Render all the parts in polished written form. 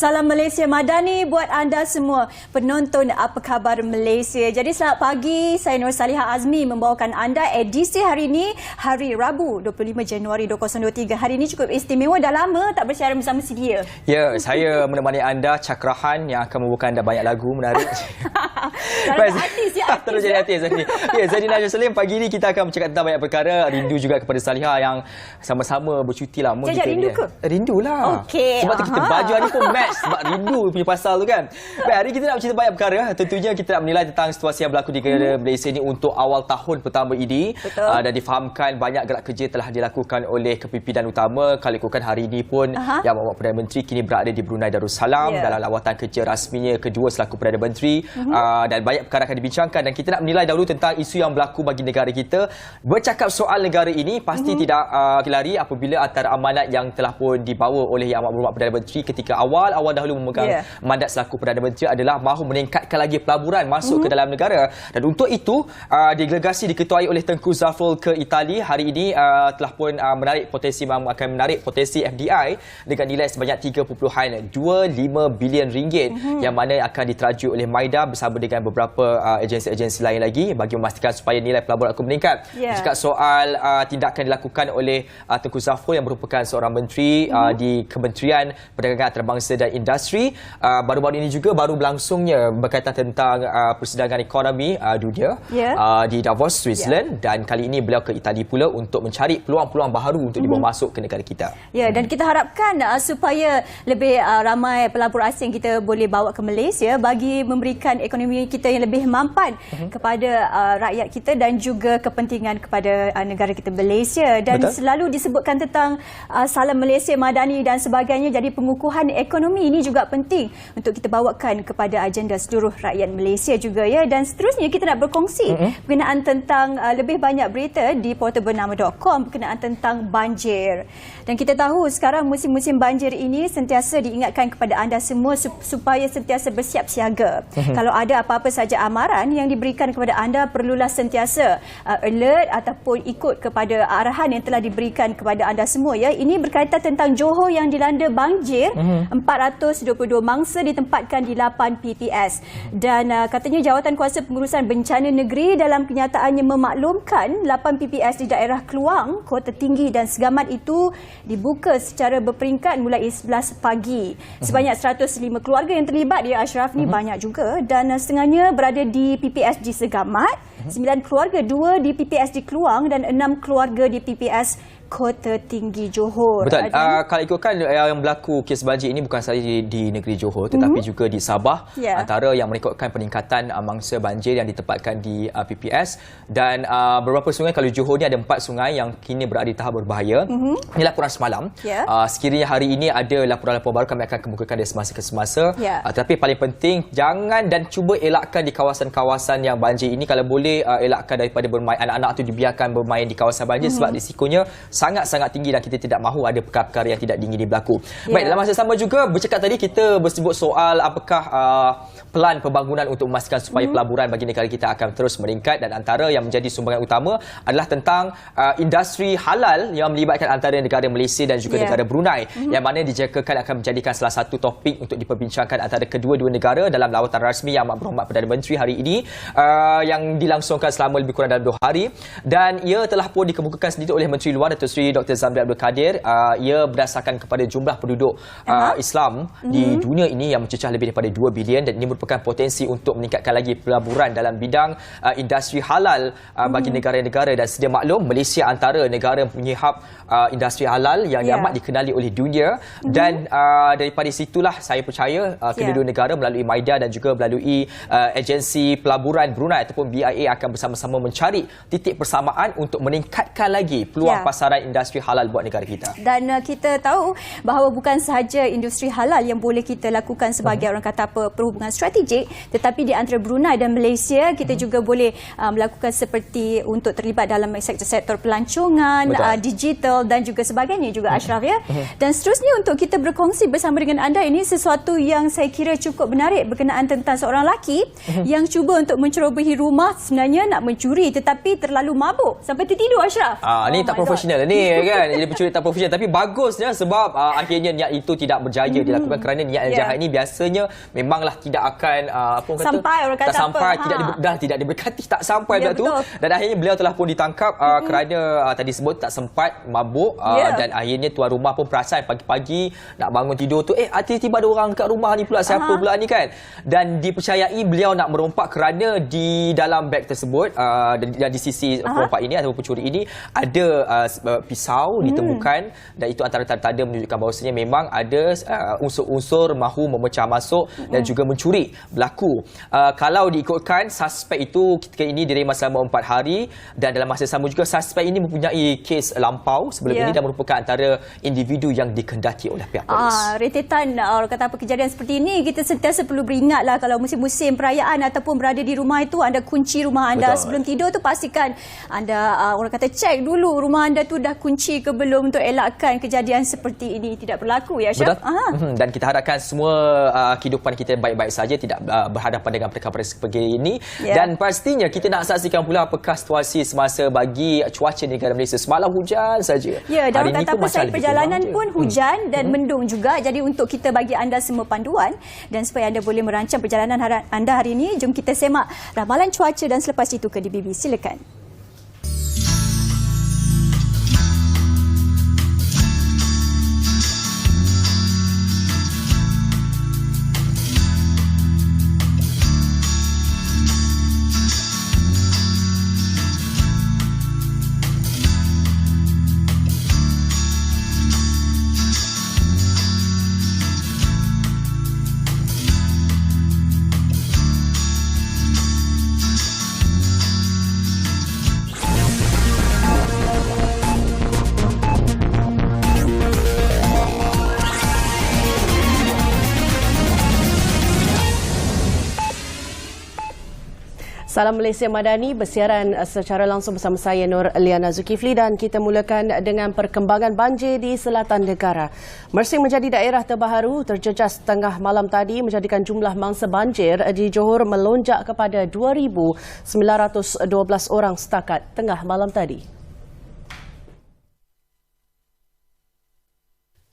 Salam Malaysia Madani buat anda semua penonton Apa Khabar Malaysia. Jadi selamat pagi, saya Nur Salihah Azmi membawakan anda edisi hari ini, hari Rabu 25 Januari 2023. Hari ini cukup istimewa, dah lama tak bersiaran bersama si dia. Ya, saya menemani anda Cakrahan yang akan membawakan anda banyak lagu menarik. Kalau artis ya. Terus jadi artis. Ya, Zadina Salim, pagi ini kita akan bercakap tentang banyak perkara. Rindu juga kepada Salihah yang sama-sama bercuti lama. Jajak rindu ke? Rindulah. Okey. Sebab tu kita baju hari pun match sebab rindu punya pasal tu kan. Baik, hari kita nak bercerita banyak perkara. Tentunya kita nak menilai tentang situasi yang berlaku di negara Malaysia ini untuk awal tahun pertama ini. Dan difahamkan banyak gerak kerja telah dilakukan oleh kepimpinan utama. Kalau ikutkan hari ini pun Yang Bapak Perdana Menteri kini berada di Brunei Darussalam dalam lawatan kerja rasminya kedua selaku Perdana Menteri. Dan banyak perkara akan dibincangkan dan kita nak menilai dahulu tentang isu yang berlaku bagi negara kita. Bercakap soal negara ini pasti tidak lari apabila antara amanat yang telah pun dibawa oleh Yang Amat Berhormat Perdana Menteri ketika awal dahulu memegang mandat selaku Perdana Menteri adalah mahu meningkatkan lagi pelaburan masuk ke dalam negara. Dan untuk itu delegasi diketuai oleh Tengku Zafrul ke Itali hari ini telah pun akan menarik potensi FDI dengan nilai sebanyak 3.25 bilion ringgit yang mana akan diteraju oleh MIDA bersama dengan beberapa agensi-agensi lain lagi bagi memastikan supaya nilai pelaburan akan meningkat. Jika soal tindakan dilakukan oleh Tengku Zafrul yang merupakan seorang menteri di Kementerian Perdagangan Antarabangsa dan Industri, baru-baru ini juga baru berlangsungnya berkaitan tentang persidangan ekonomi dunia di Davos, Switzerland, dan kali ini beliau ke Itali pula untuk mencari peluang-peluang baru untuk dibawa masuk ke negara kita. Ya, dan kita harapkan supaya lebih ramai pelabur asing kita boleh bawa ke Malaysia bagi memberikan ekonomi kita yang lebih mampan kepada rakyat kita dan juga kepentingan kepada negara kita Malaysia. Dan selalu disebutkan tentang Salam Malaysia Madani dan sebagainya, jadi pengukuhan ekonomi ini juga penting untuk kita bawakan kepada agenda seluruh rakyat Malaysia juga ya. Dan seterusnya kita nak berkongsi berkenaan tentang lebih banyak berita di portalbernama.com berkenaan tentang banjir. Dan kita tahu sekarang musim-musim banjir ini sentiasa diingatkan kepada anda semua supaya sentiasa bersiap siaga. Kalau ada apa-apa saja amaran yang diberikan kepada anda, perlulah sentiasa alert ataupun ikut kepada arahan yang telah diberikan kepada anda semua ya. Ini berkaitan tentang Johor yang dilanda banjir, 422 mangsa ditempatkan di 8 PPS. Dan katanya Jawatan Kuasa Pengurusan Bencana Negeri dalam kenyataannya memaklumkan 8 PPS di daerah Kluang, Kota Tinggi dan Segamat itu dibuka secara berperingkat mulai 11 pagi. Sebanyak 105 keluarga yang terlibat ya Ashraf, ni banyak juga, dan setengahnya berada di PPS di Segamat, 9 keluarga 2 di PPS di Kluang dan 6 keluarga di PPS Kota Tinggi Johor. Betul. Kalau ikutkan yang berlaku kes banjir ini bukan sahaja di negeri Johor tetapi juga di Sabah, antara yang merekodkan peningkatan mangsa banjir yang ditempatkan di PPS. Dan beberapa sungai, kalau Johor ni ada 4 sungai yang kini berada di tahap berbahaya. Ini laporan semalam. Sekiranya hari ini ada laporan-laporan baru, kami akan kemukakan dari semasa ke semasa. Tetapi paling penting, jangan dan cuba elakkan di kawasan-kawasan yang banjir ini. Kalau boleh elakkan daripada bermain, anak-anak tu dibiarkan bermain di kawasan banjir sebab risikonya sangat-sangat tinggi dan kita tidak mahu ada perkara-perkara yang tidak diingini berlaku. Baik, dalam masa sama juga bercakap tadi kita bersebut soal apakah pelan pembangunan untuk memastikan supaya pelaburan bagi negara kita akan terus meningkat, dan antara yang menjadi sumbangan utama adalah tentang industri halal yang melibatkan antara negara Malaysia dan juga negara Brunei, yang mana dijangkakan akan menjadikan salah satu topik untuk diperbincangkan antara kedua-dua negara dalam lawatan rasmi Yang Amat Berhormat Perdana Menteri hari ini yang dilangsungkan selama lebih kurang dalam 2 hari, dan ia telah pun dikemukakan sendiri oleh Menteri Luar Datuk Seri Dr. Zamri Abdul Kadir. Ia berdasarkan kepada jumlah penduduk Islam di dunia ini yang mencecah lebih daripada 2 bilion, dan ini merupakan potensi untuk meningkatkan lagi pelaburan dalam bidang industri halal bagi negara-negara. Dan sedia maklum, Malaysia antara negara yang mempunyai hub industri halal yang amat dikenali oleh dunia. Dan daripada situlah saya percaya kedua-dua negara melalui MIDA dan juga melalui agensi pelaburan Brunei ataupun BIA akan bersama-sama mencari titik persamaan untuk meningkatkan lagi peluang pasaran industri halal buat negara kita. Dan kita tahu bahawa bukan sahaja industri halal yang boleh kita lakukan sebagai orang kata perhubungan strategik, tetapi di antara Brunei dan Malaysia kita juga boleh melakukan seperti untuk terlibat dalam sektor pelancongan, digital dan juga sebagainya juga Ashraf ya. Dan seterusnya untuk kita berkongsi bersama dengan anda, ini sesuatu yang saya kira cukup menarik berkenaan tentang seorang lelaki yang cuba untuk mencerobohi rumah, sebenarnya nak mencuri tetapi terlalu mabuk sampai tertidur Ashraf. Ini tak profesional ni kan, jadi pencuri tak profesional. Tapi bagusnya sebab akhirnya niat itu tidak berjaya dilakukan kerana niat yang jahat ini biasanya memanglah tidak akan tidak diberkati, tak sampai tu. Dan akhirnya beliau telah pun ditangkap kerana tadi sebut tak sempat, mabuk dan akhirnya tuan rumah pun perasan pagi-pagi nak bangun tidur tu tiba-tiba ada orang kat rumah ni pula, siapa pula ni kan. Dan dipercayai beliau nak merompak kerana di dalam beg tersebut dan di sisi perompak ini atau pencuri ini ada pisau ditemukan, dan itu antara tanda-tanda menunjukkan bahawasanya memang ada unsur-unsur mahu memecah masuk dan juga mencuri berlaku. Kalau diikutkan, suspek itu ketika ini direma selama 4 hari, dan dalam masa sama juga suspek ini mempunyai kes lampau sebelum ini dan merupakan antara individu yang dikendaki oleh pihak polis. Rentetan orang kata apa, kejadian seperti ini kita sentiasa perlu beringatlah kalau musim-musim perayaan ataupun berada di rumah itu, anda kunci rumah anda sebelum tidur tu, pastikan anda orang kata cek dulu rumah anda tu dah kunci ke belum untuk elakkan kejadian seperti ini tidak berlaku ya Syaf. Dan kita harapkan semua kehidupan kita baik-baik saja, tidak berhadapan dengan perkara-perkara seperti ini. Dan pastinya kita nak saksikan pula apakah situasi semasa bagi cuaca negara Malaysia. Semalam hujan saja. Ya, dan kata apa, saya perjalanan pun hujan dan mendung juga. Jadi untuk kita bagi anda semua panduan dan supaya anda boleh merancang perjalanan anda hari ini, jom kita semak ramalan cuaca dan selepas itu ke DBB. Silakan. Salam Malaysia Madani bersiaran secara langsung bersama saya Nur Liana Zulkifli, dan kita mulakan dengan perkembangan banjir di selatan negara. Mersing menjadi daerah terbaharu terjejas tengah malam tadi, menjadikan jumlah mangsa banjir di Johor melonjak kepada 2,912 orang setakat tengah malam tadi.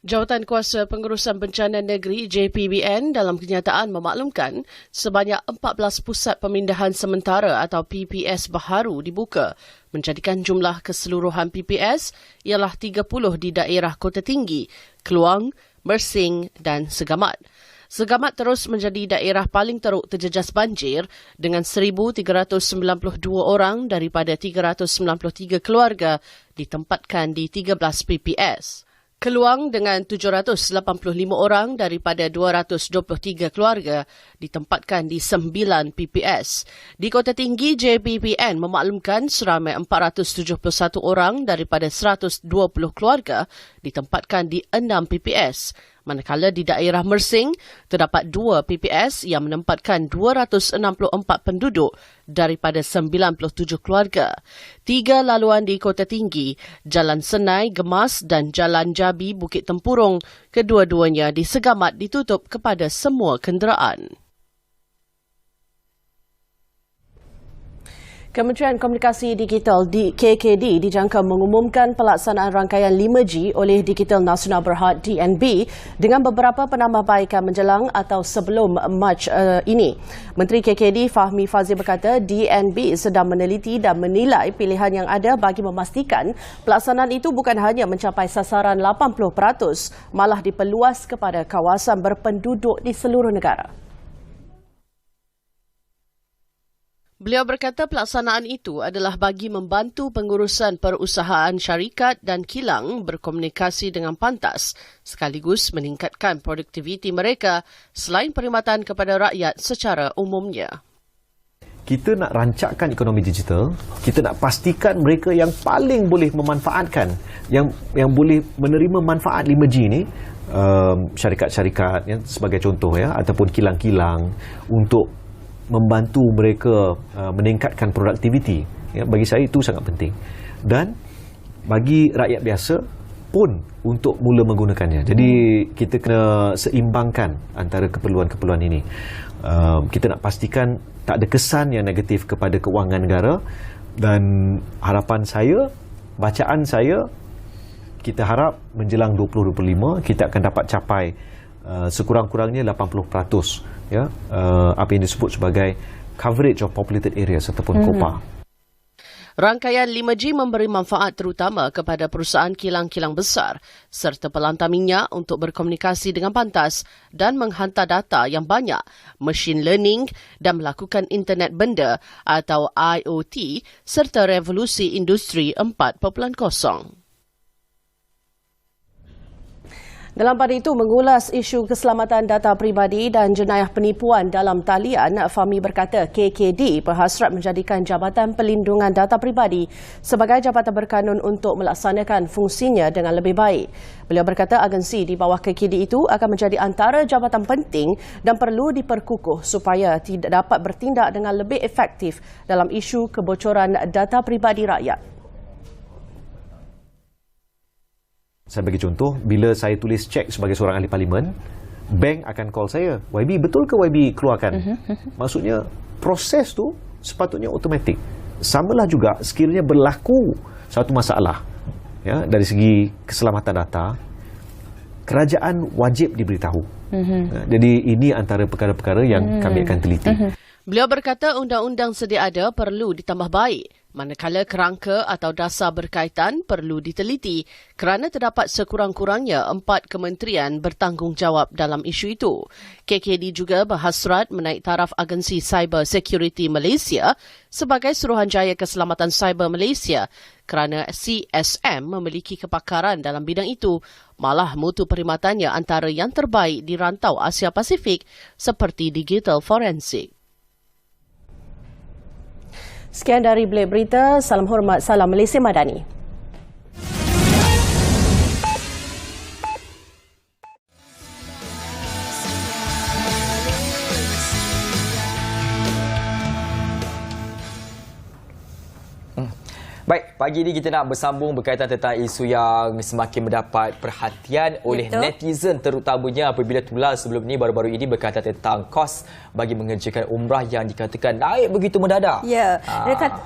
Jawatan Kuasa Pengurusan Bencana Negeri JPBN dalam kenyataan memaklumkan sebanyak 14 pusat pemindahan sementara atau PPS baharu dibuka, menjadikan jumlah keseluruhan PPS ialah 30 di daerah Kota Tinggi, Kluang, Mersing dan Segamat. Segamat terus menjadi daerah paling teruk terjejas banjir dengan 1,392 orang daripada 393 keluarga ditempatkan di 13 PPS. Keluang dengan 785 orang daripada 223 keluarga ditempatkan di 9 PPS. Di Kota Tinggi, JPBN memaklumkan seramai 471 orang daripada 120 keluarga ditempatkan di 6 PPS. Manakala di daerah Mersing, terdapat 2 PPS yang menempatkan 264 penduduk daripada 97 keluarga. 3 laluan di Kota Tinggi, Jalan Senai, Gemas dan Jalan Jabi, Bukit Tempurung, kedua-duanya di Segamat ditutup kepada semua kenderaan. Kementerian Komunikasi Digital KKD dijangka mengumumkan pelaksanaan rangkaian 5G oleh Digital Nasional Berhad DNB dengan beberapa penambahbaikan menjelang atau sebelum Mac ini. Menteri KKD Fahmi Fazil berkata DNB sedang meneliti dan menilai pilihan yang ada bagi memastikan pelaksanaan itu bukan hanya mencapai sasaran 80%, malah diperluas kepada kawasan berpenduduk di seluruh negara. Beliau berkata pelaksanaan itu adalah bagi membantu pengurusan perusahaan syarikat dan kilang berkomunikasi dengan pantas sekaligus meningkatkan produktiviti mereka selain perkhidmatan kepada rakyat secara umumnya. Kita nak rancakkan ekonomi digital, kita nak pastikan mereka yang paling boleh memanfaatkan, yang boleh menerima manfaat 5G ni, syarikat-syarikat ya, sebagai contoh ya, ataupun kilang-kilang untuk membantu mereka meningkatkan produktiviti. Ya, bagi saya itu sangat penting. Dan bagi rakyat biasa pun untuk mula menggunakannya. Jadi kita kena seimbangkan antara keperluan-keperluan ini. Kita nak pastikan tak ada kesan yang negatif kepada kewangan negara, dan harapan saya, bacaan saya, kita harap menjelang 2025 kita akan dapat capai sekurang-kurangnya 80% ya, apa yang disebut sebagai coverage of populated areas ataupun COPA. Rangkaian 5G memberi manfaat terutama kepada perusahaan kilang-kilang besar serta pelantar minyak untuk berkomunikasi dengan pantas dan menghantar data yang banyak, machine learning dan melakukan internet benda atau IoT serta revolusi industri 4.0. Dalam pada itu, mengulas isu keselamatan data peribadi dan jenayah penipuan dalam talian, Fahmi berkata KKD berhasrat menjadikan Jabatan Perlindungan Data Peribadi sebagai jabatan berkanun untuk melaksanakan fungsinya dengan lebih baik. Beliau berkata agensi di bawah KKD itu akan menjadi antara jabatan penting dan perlu diperkukuh supaya tidak dapat bertindak dengan lebih efektif dalam isu kebocoran data peribadi rakyat. Saya bagi contoh, bila saya tulis cek sebagai seorang ahli parlimen, bank akan call saya, YB, betul ke YB keluarkan? Maksudnya, proses tu sepatutnya automatik. Samalah juga sekiranya berlaku satu masalah ya, dari segi keselamatan data, kerajaan wajib diberitahu. Jadi ini antara perkara-perkara yang kami akan teliti. Beliau berkata undang-undang sedia ada perlu ditambah baik, manakala kerangka atau dasar berkaitan perlu diteliti kerana terdapat sekurang-kurangnya 4 kementerian bertanggungjawab dalam isu itu. KKD juga berhasrat menaik taraf Agensi Cyber Security Malaysia sebagai Suruhanjaya Keselamatan Cyber Malaysia kerana CSM memiliki kepakaran dalam bidang itu, malah mutu perkhidmatannya antara yang terbaik di rantau Asia Pasifik seperti digital forensik. Sekian dari Blade Berita. Salam hormat, salam Malaysia Madani. Baik, pagi ini kita nak bersambung berkaitan tentang isu yang semakin mendapat perhatian oleh netizen, terutamanya apabila tular sebelum ini baru-baru ini berkaitan tentang kos bagi mengerjakan umrah yang dikatakan naik begitu mendadak. Ya,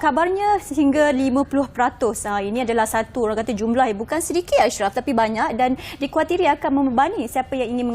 kabarnya sehingga 50%. Ini adalah satu, orang kata jumlah bukan sedikit Ashraf tapi banyak dan dikuatiri akan membebani siapa yang ingin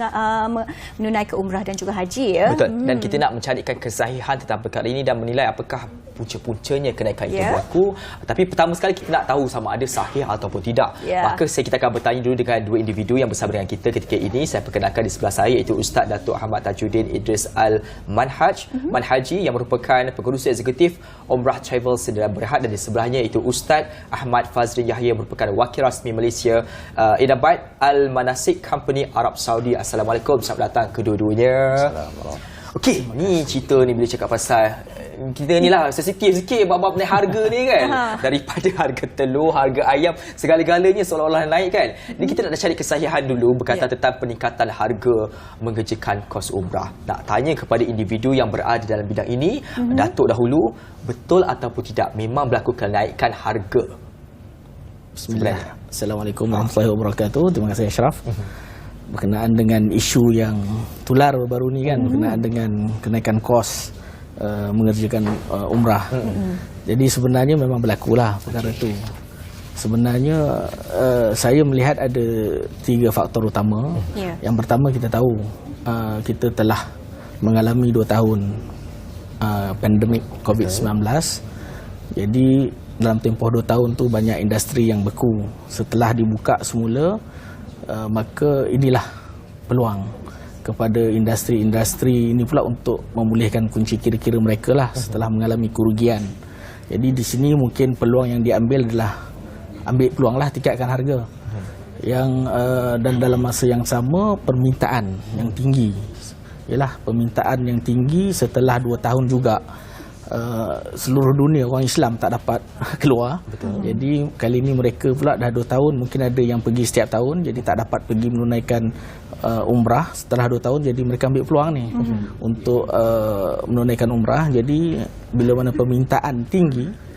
menunaikan umrah dan juga haji. Ya. Betul. Dan kita nak mencarikan kesahihan tentang perkara ini dan menilai apakah punca-puncanya kenaikan itu berlaku. Tapi pertama sekali kita nak tahu sama ada sahih ataupun tidak. Maka kita akan bertanya dulu dengan dua individu yang bersama dengan kita ketika ini. Saya perkenalkan di sebelah saya iaitu Ustaz Datuk Ahmad Tajuddin Idris Al-Manhaji yang merupakan pengurusi eksekutif Umrah Travels dan Berhad, dan di sebelahnya iaitu Ustaz Ahmad Fazrin Yahya yang merupakan wakil rasmi Malaysia Inabat Al-Manasik Company Arab Saudi. Assalamualaikum, selamat datang kedua-duanya. Assalamualaikum. Okey, ni cerita ni bila cakap pasal kita ni lah sensitif sikit bab-bab naik harga ni kan. Daripada harga telur, harga ayam, segala-galanya seolah-olah naik kan. Ni kita nak cari kesahihan dulu berkaitan tentang peningkatan harga mengerjakan kos umrah. Nak tanya kepada individu yang berada dalam bidang ini, Datuk dahulu, betul ataupun tidak memang berlaku kenaikan harga? Bismillah. Assalamualaikum warahmatullahi wabarakatuh. Terima kasih Ashraf. Berkenaan dengan isu yang tular baru ni kan, berkenaan dengan kenaikan kos mengerjakan umrah. Jadi sebenarnya memang berlakulah perkara itu. Sebenarnya saya melihat ada 3 faktor utama. Yang pertama, kita tahu kita telah mengalami 2 tahun pandemik COVID-19. Jadi dalam tempoh 2 tahun tu banyak industri yang beku. Setelah dibuka semula, maka inilah peluang kepada industri-industri ini pula untuk memulihkan kunci kira-kira mereka lah setelah mengalami kerugian. Jadi di sini mungkin peluang yang diambil adalah ambil peluang lah tingkatkan harga. Yang dan dalam masa yang sama permintaan yang tinggi. Ialah permintaan yang tinggi setelah 2 tahun juga seluruh dunia orang Islam tak dapat keluar. Betul. Jadi kali ini mereka pula dah 2 tahun, mungkin ada yang pergi setiap tahun, jadi tak dapat pergi menunaikan umrah setelah 2 tahun. Jadi mereka ambil peluang ni untuk menunaikan umrah. Jadi bila mana permintaan tinggi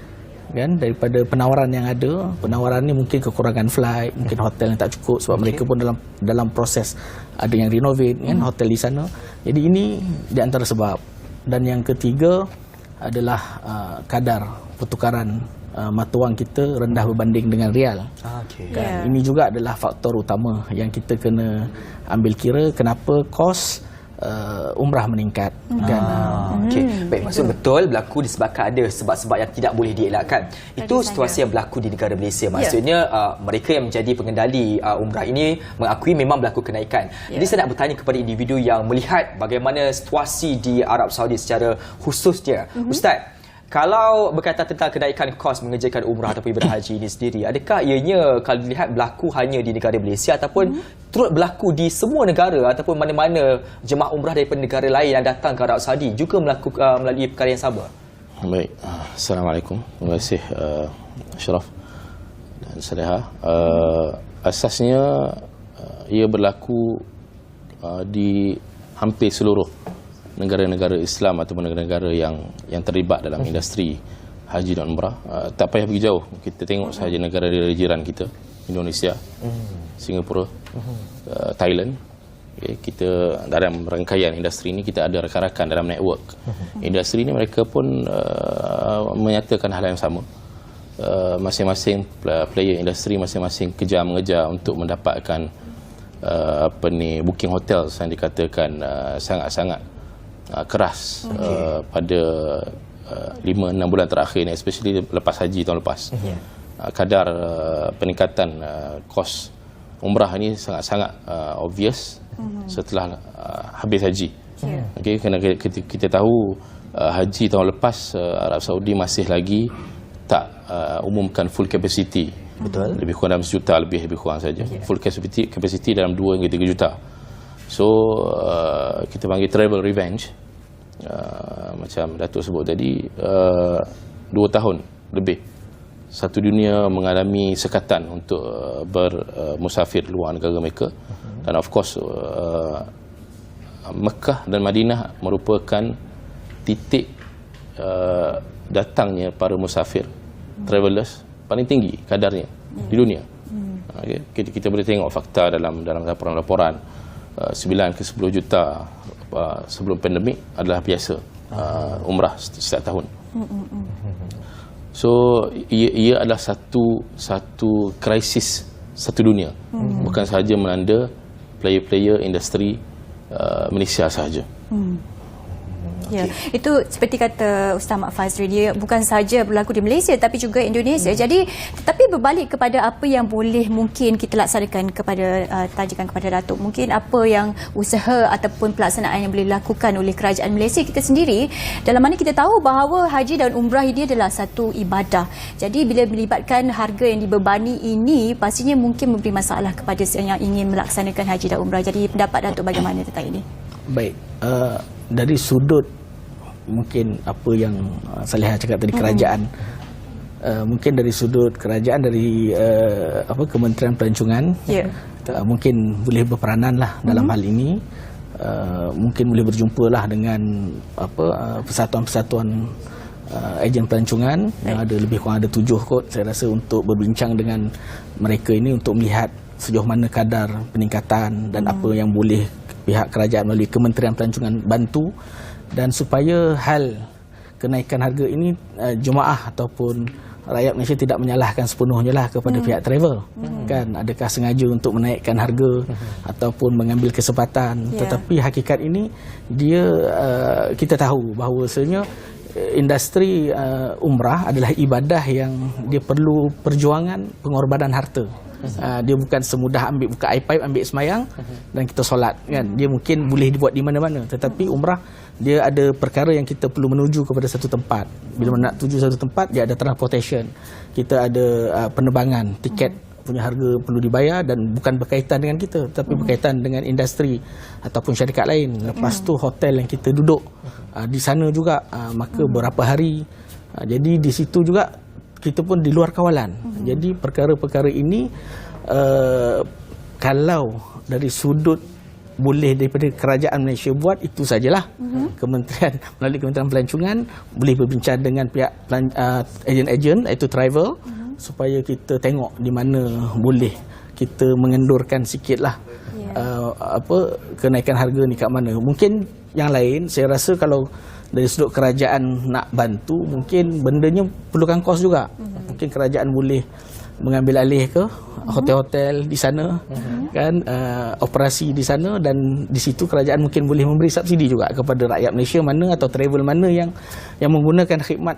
kan daripada penawaran yang ada, penawaran ni mungkin kekurangan flight, mungkin hotel yang tak cukup sebab mereka pun dalam proses ada yang renovate kan hotel di sana. Jadi ini di antara sebab. Dan yang ketiga adalah kadar pertukaran mata wang kita rendah berbanding dengan rial. Kan? Ini juga adalah faktor utama yang kita kena ambil kira kenapa kos umrah meningkat. Baik, maksud betul berlaku disebabkan ada sebab-sebab yang tidak boleh dielakkan. Itu situasi yang berlaku di negara Malaysia. Maksudnya mereka yang menjadi pengendali umrah ini mengakui memang berlaku kenaikan. Jadi saya nak bertanya kepada individu yang melihat bagaimana situasi di Arab Saudi secara khususnya. Ustaz, kalau berkaitan tentang kenaikan kos mengerjakan umrah ataupun ibadah haji ini sendiri, adakah ianya kalau dilihat berlaku hanya di negara Malaysia ataupun turut berlaku di semua negara ataupun mana-mana jemaah umrah daripada negara lain yang datang ke Arab Saudi juga melalui perkara yang sama? Baik, Assalamualaikum. Terima kasih Ashraf dan Saleha. Asasnya ia berlaku di hampir seluruh negara-negara Islam ataupun negara-negara yang terlibat dalam industri haji dan umrah. Tak payah pergi jauh, kita tengok sahaja negara jiran kita, Indonesia, Singapura, Thailand. Kita dalam rangkaian industri ini kita ada rakan-rakan dalam network industri ini, mereka pun menyatakan hal yang sama. Masing-masing player industri masing-masing mengejar untuk mendapatkan booking hotel yang dikatakan sangat-sangat keras pada 5-6 bulan terakhir ni, especially lepas haji tahun lepas. Kadar peningkatan kos umrah ni sangat-sangat obvious setelah habis haji. Kerana kita tahu haji tahun lepas Arab Saudi masih lagi tak umumkan full capacity. Betul. Lebih kurang dalam 1 juta lebih kurang saja. Full capacity dalam 2 hingga 3 juta. So kita panggil travel revenge, macam Datuk sebut tadi, 2 tahun lebih satu dunia mengalami sekatan untuk bermusafir luar negara mereka. Dan of course Mekah dan Madinah merupakan titik datangnya para musafir, travelers paling tinggi kadarnya di dunia. Kita boleh tengok fakta dalam laporan-laporan 9 ke 10 juta sebelum pandemik adalah biasa umrah setiap tahun. So ia adalah satu krisis satu dunia, bukan sahaja melanda player-player industri Malaysia sahaja. Ya, itu seperti kata Ustaz Mak Fazri, dia bukan sahaja berlaku di Malaysia tapi juga Indonesia. Jadi tetapi berbalik kepada apa yang boleh mungkin kita laksanakan kepada tajikan kepada Datuk, mungkin apa yang usaha ataupun pelaksanaan yang boleh dilakukan oleh kerajaan Malaysia kita sendiri, dalam mana kita tahu bahawa haji dan umrah ini adalah satu ibadah. Jadi bila melibatkan harga yang dibebani ini, pastinya mungkin memberi masalah kepada yang ingin melaksanakan haji dan umrah. Jadi pendapat Datuk bagaimana tentang ini? Baik, dari sudut mungkin apa yang Saleha cakap tadi, kerajaan, mungkin dari sudut kerajaan, dari Kementerian Pelancongan, mungkin boleh berperanan lah dalam hal ini. Mungkin boleh berjumpa lah dengan persatuan-persatuan ejen pelancongan yang ada lebih kurang ada 7 kot saya rasa, untuk berbincang dengan mereka ini untuk melihat sejauh mana kadar peningkatan dan apa yang boleh pihak kerajaan melalui Kementerian Pelancongan bantu, dan supaya hal kenaikan harga ini jemaah ataupun rakyat Malaysia tidak menyalahkan sepenuhnya lah kepada pihak travel. Kan adakah sengaja untuk menaikkan harga ataupun mengambil kesempatan, tetapi hakikat ini dia kita tahu bahawasanya industri umrah adalah ibadah yang dia perlu perjuangan, pengorbanan harta. Dia bukan semudah buka iPad, ambil semayang dan kita solat, kan. Dia mungkin boleh dibuat di mana-mana, tetapi umrah dia ada perkara yang kita perlu menuju kepada satu tempat. Bila nak tuju satu tempat, dia ada transportation, kita ada penerbangan, tiket punya harga perlu dibayar dan bukan berkaitan dengan kita, tapi berkaitan dengan industri ataupun syarikat lain. Lepas tu hotel yang kita duduk di sana juga, maka berapa hari. Jadi di situ juga kita pun di luar kawalan. Jadi perkara-perkara ini kalau dari sudut boleh daripada kerajaan Malaysia buat, itu sajalah. Kementerian, melalui Kementerian Pelancongan boleh berbincang dengan pihak ejen-ejen iaitu travel, supaya kita tengok di mana boleh kita mengendurkan sikitlah kenaikan harga ni kat mana. Mungkin yang lain saya rasa kalau dari sudut kerajaan nak bantu, mungkin bendanya perlukan kos juga. Mungkin kerajaan boleh mengambil alih ke hotel-hotel di sana, kan, operasi di sana, dan di situ kerajaan mungkin boleh memberi subsidi juga kepada rakyat Malaysia mana atau travel mana yang menggunakan khidmat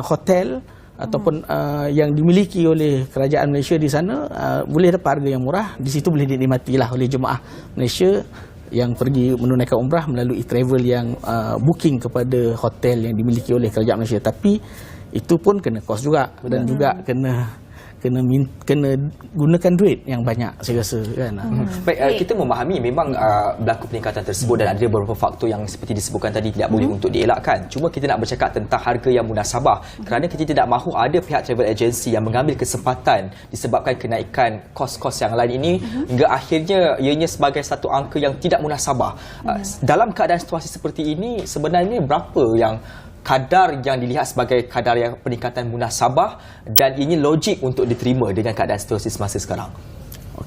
hotel ataupun yang dimiliki oleh kerajaan Malaysia di sana, boleh dapat harga yang murah. Di situ boleh dinikmatilah oleh jemaah Malaysia yang pergi menunaikan umrah melalui travel yang booking kepada hotel yang dimiliki oleh kerajaan Malaysia. Tapi itu pun kena kos juga, dan juga kena gunakan duit yang banyak, saya rasa, kan. Baik, kita memahami memang berlaku peningkatan tersebut dan ada beberapa faktor yang seperti disebutkan tadi tidak boleh untuk dielakkan. Cuma kita nak bercakap tentang harga yang munasabah kerana kita tidak mahu ada pihak travel agency yang mengambil kesempatan disebabkan kenaikan kos-kos yang lain ini hingga akhirnya ianya sebagai satu angka yang tidak munasabah. Dalam keadaan situasi seperti ini, sebenarnya berapa yang kadar yang dilihat sebagai kadar yang peningkatan munasabah dan ini logik untuk diterima dengan keadaan situasi semasa sekarang?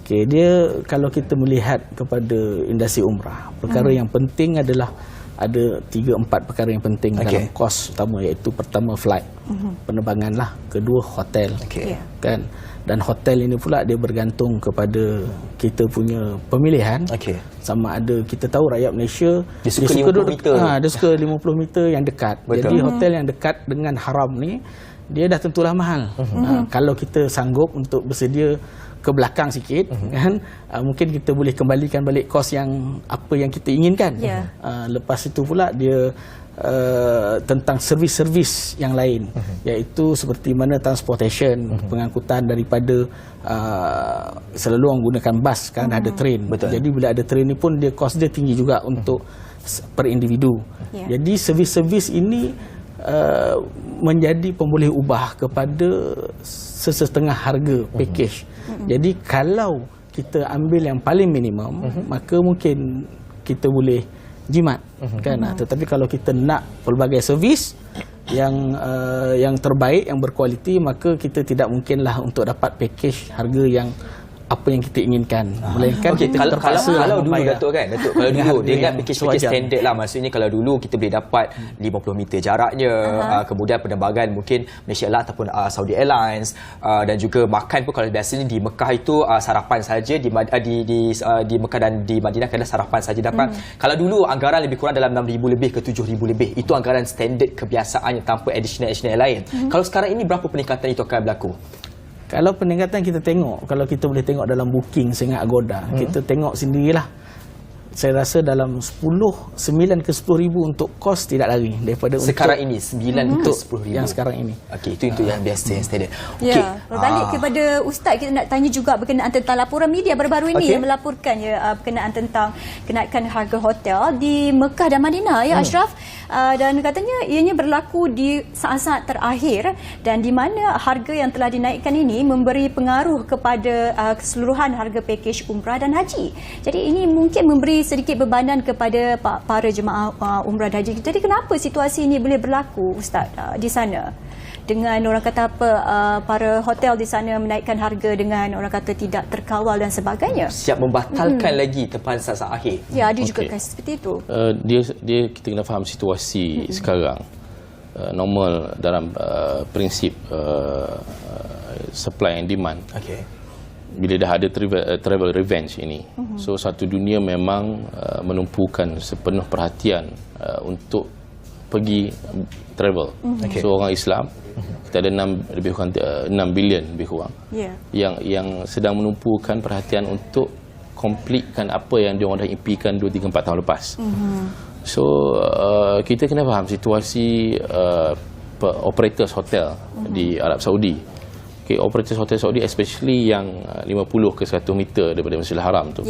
Okey, dia kalau kita melihat kepada industri umrah, perkara yang penting adalah ada 3-4 perkara yang penting dalam kos utama, iaitu pertama flight, penerbangan lah, kedua hotel, kan, dan hotel ini pula dia bergantung kepada kita punya pemilihan. Sama ada kita tahu rakyat Malaysia dia suka 50 meter. Dia suka 50 meter yang dekat. Betul. Jadi hotel yang dekat dengan haram ni dia dah tentulah mahal. Kalau kita sanggup untuk bersedia ke belakang sikit, kan, mungkin kita boleh kembalikan balik kos yang apa yang kita inginkan. Lepas itu pula dia tentang servis-servis yang lain, iaitu seperti mana transportation, pengangkutan daripada selalu orang gunakan bas, kan, ada train. Jadi bila ada train ni pun dia kos dia tinggi juga untuk per individu. Jadi servis-servis ini menjadi pemboleh ubah kepada sesetengah harga package. Jadi kalau kita ambil yang paling minimum, maka mungkin kita boleh jimat, kan. Tetapi kalau kita nak pelbagai servis yang terbaik, yang berkualiti, maka kita tidak mungkinlah untuk dapat package harga yang apa yang kita inginkan, melainkan kita terpaksa kalau dulu membayar. Datuk, kan, Datuk, kalau dulu dengan package standard lah, maksudnya kalau dulu kita boleh dapat 50 meter jaraknya, kemudian penerbangan mungkin Malaysia Airlines ataupun Saudi Airlines, dan juga makan pun kalau biasanya di Mekah itu sarapan saja, di Mekah dan di Madinah kena sarapan saja dapat. Kalau dulu anggaran lebih kurang dalam 6,000 lebih ke 7,000 lebih, itu anggaran standard kebiasaannya tanpa additional lain. Kalau sekarang ini berapa peningkatan itu akan berlaku? Kalau peningkatan kita tengok, kalau kita boleh tengok dalam booking sehingga Agoda, kita tengok sendirilah. Saya rasa dalam 9 ke 10 ribu untuk kos tidak lari daripada sekarang ini 9 ke 10 ribu yang sekarang ini. Okey, itu untuk yang biasa, yang standard. Okey, berbalik kepada Ustaz, kita nak tanya juga berkenaan tentang laporan media baru-baru ini yang melaporkan berkenaan tentang kenaikan harga hotel di Mekah dan Madinah, Ashraf. Dan katanya ianya berlaku di saat-saat terakhir dan di mana harga yang telah dinaikkan ini memberi pengaruh kepada keseluruhan harga pakej umrah dan haji. Jadi ini mungkin memberi sedikit bebanan kepada para jemaah umrah dan haji. Jadi kenapa situasi ini boleh berlaku, Ustaz, di sana? Dengan orang kata apa, para hotel di sana menaikkan harga dengan orang kata tidak terkawal dan sebagainya. Siap membatalkan lagi tepat saat akhir. Ya, ada juga kes seperti itu. Dia kita kena faham situasi sekarang. Normal dalam prinsip supply and demand. Bila dah ada travel revenge ini, so satu dunia memang menumpukan sepenuh perhatian untuk pergi travel. So orang Islam kita ada 6 bilion lebih kurang yang sedang menumpukan perhatian untuk completekan apa yang diorang dah impikan 2, 3, 4 tahun lepas. So kita kena faham situasi operators hotel di Arab Saudi. Operators hotel Saudi, especially yang 50 ke 100 meter daripada Masjidil Haram tu.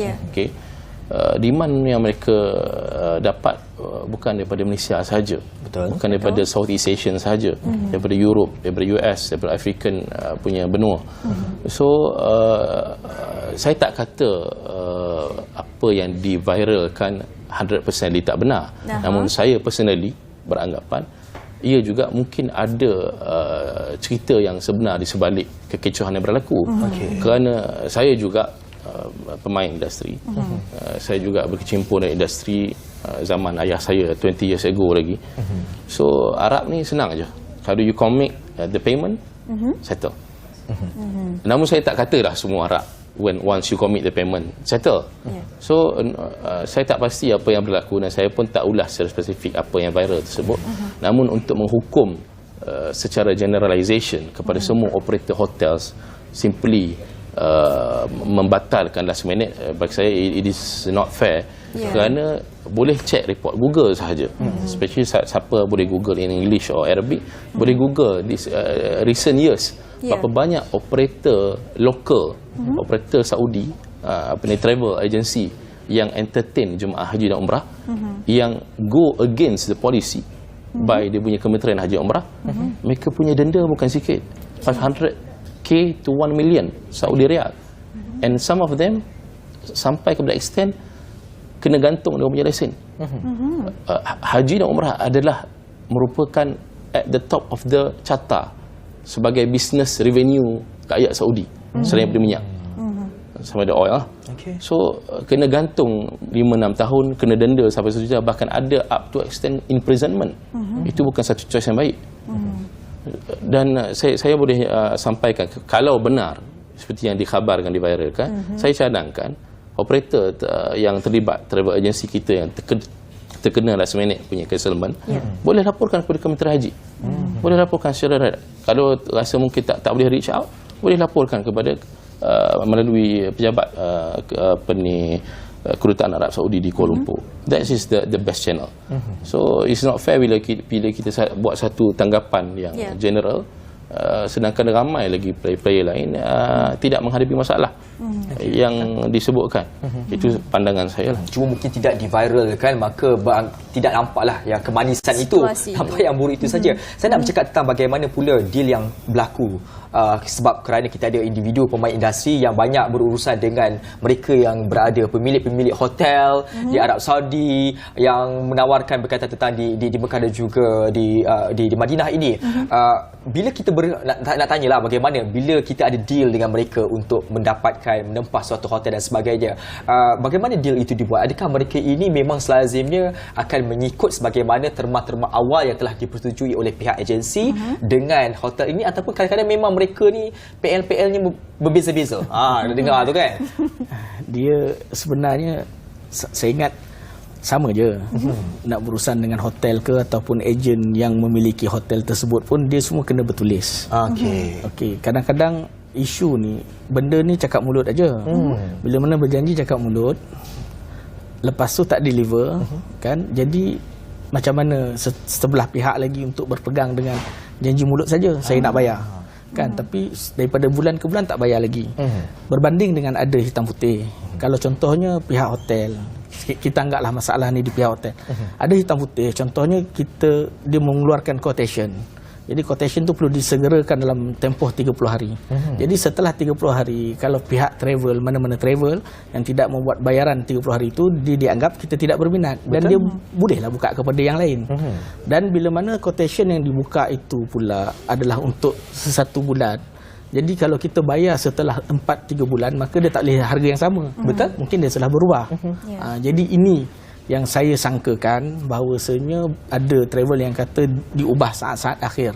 Demand yang mereka dapat bukan daripada Malaysia sahaja, bukan daripada Southeast Asian sahaja, daripada Europe, daripada US, daripada African punya benua. So saya tak kata apa yang diviralkan 100% tak benar. Namun saya personally beranggapan ia juga mungkin ada cerita yang sebenar di sebalik kekecohan yang berlaku. Kerana saya juga pemain industri. Saya juga berkecimpung dalam industri zaman ayah saya 20 years ago lagi. So Arab ni senang aja. Kalau you commit the payment, settle. Namun saya tak katalah semua harap once you commit the payment settle. So saya tak pasti apa yang berlaku dan saya pun tak ulas secara spesifik apa yang viral tersebut. Namun untuk menghukum secara generalization kepada semua operator hotels simply membatalkan last minute, bagi saya it is not fair. Kerana boleh check report Google sahaja, especially siapa boleh Google in English or Arabic, boleh Google this recent years berapa banyak operator lokal, operator Saudi, travel agency yang entertain jemaah haji dan umrah yang go against the policy by dia punya Kementerian Haji dan Umrah. Mereka punya denda bukan sikit, 500k to 1 million Saudi Riyal, and some of them sampai kepada extent kena gantung dia punya lesen. Haji dan umrah adalah merupakan at the top of the carta sebagai business revenue rakyat Saudi selain daripada minyak, sama ada oil. So kena gantung 5-6 tahun, kena denda sampai 1 juta, bahkan ada up to extent imprisonment. Itu bukan satu choice yang baik. Dan saya boleh sampaikan, kalau benar seperti yang dikhabarkan, diviralkan, saya cadangkan operator yang terlibat, travel agency kita yang terkena last minute punya settlement, boleh laporkan kepada Kementerian Haji. Boleh laporkan secara kalau rasa mungkin tak boleh reach out, boleh laporkan kepada melalui pejabat kedutaan Arab Saudi di Kuala Lumpur. That is the best channel. So it's not fair bila kita buat satu tanggapan yang general, sedangkan ramai lagi player-player lain tidak menghadapi masalah yang disebutkan. Itu pandangan saya lah. Cuma mungkin tidak diviralkan, maka tidak nampaklah yang kemanisan situasi itu, nampak yang buruk itu saja. Saya nak bercakap tentang bagaimana pula deal yang berlaku, sebab kerana kita ada individu pemain industri yang banyak berurusan dengan mereka yang berada, pemilik-pemilik hotel di Arab Saudi yang menawarkan berkaitan tentang di Mekah dan juga di Madinah ini. Bila kita nak tanyalah bagaimana bila kita ada deal dengan mereka untuk mendapatkan menempah suatu hotel dan sebagainya, bagaimana deal itu dibuat? Adakah mereka ini memang selazimnya akan mengikut sebagaimana terma-terma awal yang telah dipersetujui oleh pihak agensi dengan hotel ini, ataupun kadang-kadang memang mereka ni PL-PL-nya berbeza-beza? Dengar tu kan? Dia sebenarnya saya ingat sama je. Nak berurusan dengan hotel ke ataupun ejen yang memiliki hotel tersebut pun dia semua kena bertulis. Okey, kadang-kadang isu ni, benda ni cakap mulut aja. Bila mana berjanji cakap mulut, lepas tu tak deliver, kan? Jadi macam mana sebelah pihak lagi untuk berpegang dengan janji mulut saja, saya nak bayar, kan? Tapi daripada bulan ke bulan tak bayar lagi. Berbanding dengan ada hitam putih. Kalau contohnya pihak hotel, kita anggaplah masalah ni di pihak hotel, ada hitam putih, contohnya dia mengeluarkan quotation. Jadi quotation tu perlu disegerakan dalam tempoh 30 hari. Jadi setelah 30 hari, kalau pihak travel, mana-mana travel yang tidak membuat bayaran 30 hari itu, dia dianggap kita tidak berminat. Dan dia bolehlah buka kepada yang lain. Dan bila mana quotation yang dibuka itu pula adalah untuk 1 bulan. Jadi kalau kita bayar setelah 4-3 bulan, maka dia tak boleh harga yang sama. Betul? Mungkin dia telah berubah. Jadi ini yang saya sangkakan, bahawasanya ada travel yang kata diubah saat-saat akhir.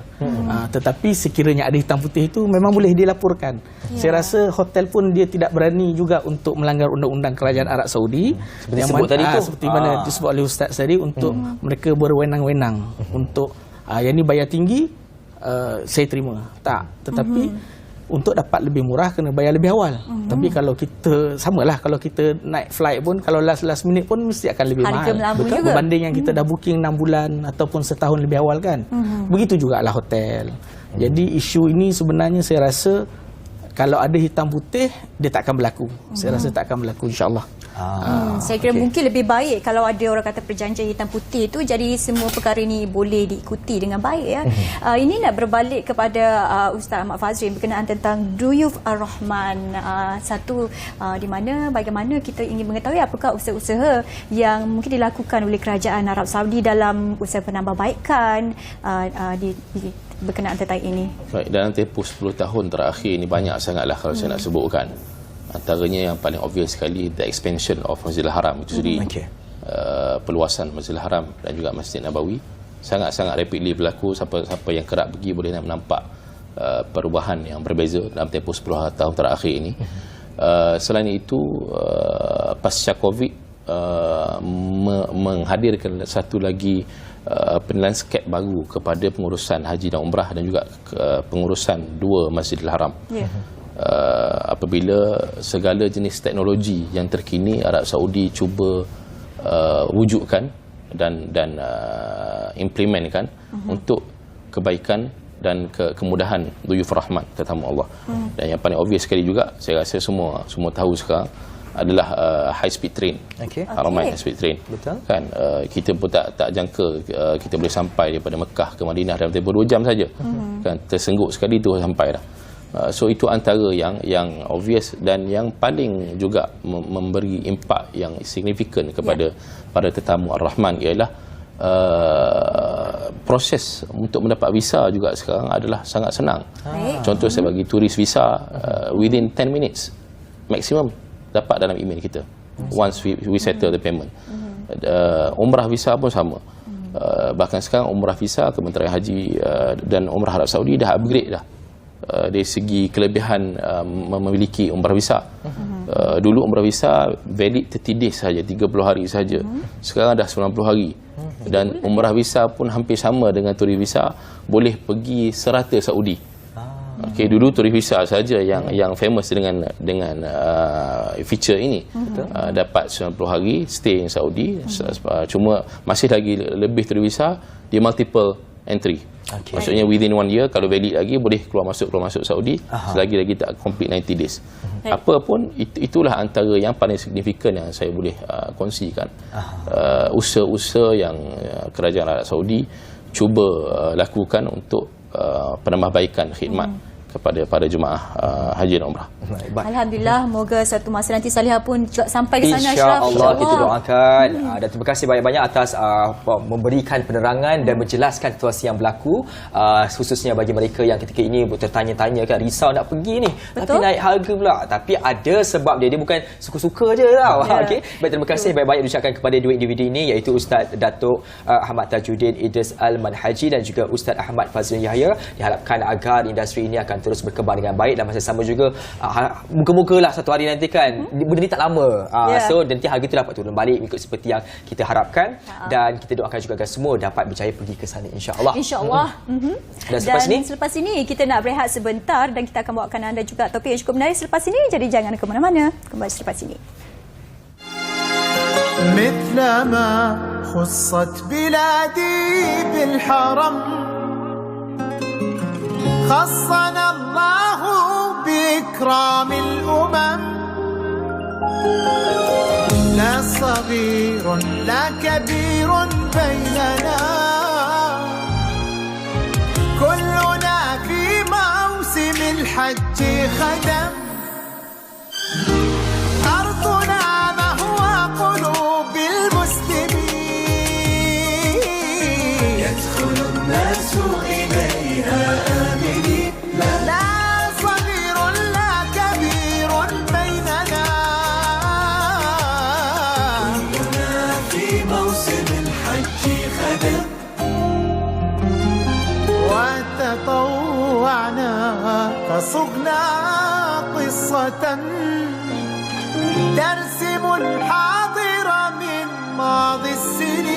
Tetapi sekiranya ada hitam putih itu memang boleh dilaporkan. Saya rasa hotel pun dia tidak berani juga untuk melanggar undang-undang kerajaan Arab Saudi seperti yang sebut tadi tu, seperti mana disebut oleh Ustaz tadi, untuk mereka berwenang-wenang untuk yang ni bayar tinggi, saya terima. Tak, tetapi untuk dapat lebih murah kena bayar lebih awal. Tapi kalau kita samalah, kalau kita naik flight pun, kalau last minute pun mesti akan lebih mahal. Betul? Berbanding yang kita dah booking 6 bulan ataupun setahun lebih awal, kan? Begitu jugalah hotel. Jadi isu ini sebenarnya saya rasa kalau ada hitam putih, dia tak akan berlaku. Saya rasa tak akan berlaku, insya-Allah. Saya kira mungkin lebih baik kalau ada orang kata perjanjian hitam putih itu, jadi semua perkara ini boleh diikuti dengan baik, ya. Ini nak berbalik kepada Ustaz Ahmad Fazril berkenaan tentang Duyuf Ar-Rahman, satu di mana bagaimana kita ingin mengetahui apakah usaha-usaha yang mungkin dilakukan oleh kerajaan Arab Saudi dalam usaha penambahbaikan berkenaan tentang ini. Baik, dalam tempoh 10 tahun terakhir ini banyak sangatlah kalau saya nak sebutkan. Antaranya yang paling obvious sekali, the expansion of Masjidil Haram itu sendiri. Perluasan Masjidil Haram dan juga Masjid Nabawi sangat-sangat rapidly berlaku. Siapa yang kerap pergi boleh nampak perubahan yang berbeza dalam tempoh 10 tahun terakhir ini. Selain itu, pasca Covid menghadirkan satu lagi landscape baru kepada pengurusan haji dan umrah dan juga pengurusan dua Masjidil Haram. Apabila segala jenis teknologi yang terkini Arab Saudi cuba wujudkan dan implementkan untuk kebaikan dan kemudahan duyuf rahmat tetamu Allah. Dan yang paling obvious sekali juga, saya rasa semua tahu sekarang adalah high speed train. Ramai high speed train. Betul. Kan kita pun tak jangka kita boleh sampai daripada Mekah ke Madinah dalam tempoh 2 jam saja. Kan tersenggut sekali tu sampai dah. So itu antara yang obvious dan yang paling juga memberi impak yang signifikan kepada para tetamu Ar-Rahman ialah proses untuk mendapat visa juga sekarang adalah sangat senang. Contoh saya bagi turis visa within 10 minutes maksimum dapat dalam email kita once we settle the payment. Umrah visa pun sama. Bahkan sekarang umrah visa Kementerian Haji dan Umrah Arab Saudi dah upgrade dah dari segi kelebihan memiliki umrah visa. Dulu umrah visa valid 30 days saja, 30 hari saja. Sekarang dah 90 hari. Dan umrah visa pun hampir sama dengan turis visa, boleh pergi serata Saudi. Okey, dulu turis visa saja yang famous dengan feature ini. Dapat 90 hari stay in Saudi. Cuma masih lagi lebih turis visa di multiple entry. Maksudnya within 1 year, kalau valid lagi boleh keluar masuk Saudi selagi lagi tak complete 90 days. Apa pun itulah antara yang paling signifikan yang saya boleh kongsikan. Usaha-usaha yang kerajaan Arab Saudi cuba lakukan untuk penambahbaikan khidmat kepada para jemaah haji dan umrah. Alhamdulillah, moga satu masa nanti Salihah pun juga sampai di sana. InsyaAllah, kita doakan. Dan terima kasih banyak-banyak atas memberikan penerangan dan menjelaskan situasi yang berlaku, khususnya bagi mereka yang ketika ini tertanya-tanya kan, risau nak pergi ni, tapi naik harga pula. Tapi ada sebab dia bukan suka-suka je tau. Okay? Baik, terima kasih banyak-banyak diucapkan kepada dua individu ini, iaitu Ustaz Datuk Ahmad Tajuddin Idris Al-Manhaji dan juga Ustaz Ahmad Fazlun Yahya. Diharapkan agar industri ini akan terus berkembang dengan baik dan masa sama juga muka-muka lah satu hari nanti kan, benda ni tak lama. So nanti harga tu dapat turun balik ikut seperti yang kita harapkan. Dan kita doakan juga agar semua dapat berjaya pergi ke sana, insya-Allah. InsyaAllah. Dan selepas ini kita nak berehat sebentar dan kita akan bawakan anda juga topik yang cukup menarik selepas ini. Jadi jangan ke mana-mana. Kembali selepas ini. مثلما خصت بلادي بالحرم خصنا الله بإكرام الأمم لا صغير لا كبير بيننا كلنا في موسم الحج خدم أرضنا مهوى قلوب المسلمين يدخل الناس إليها آمنين لا صغير لا كبير بيننا كلنا في موسم الحج خدم وتطوعنا فصغنا قصة ترسم الحاضر من ماضي السنين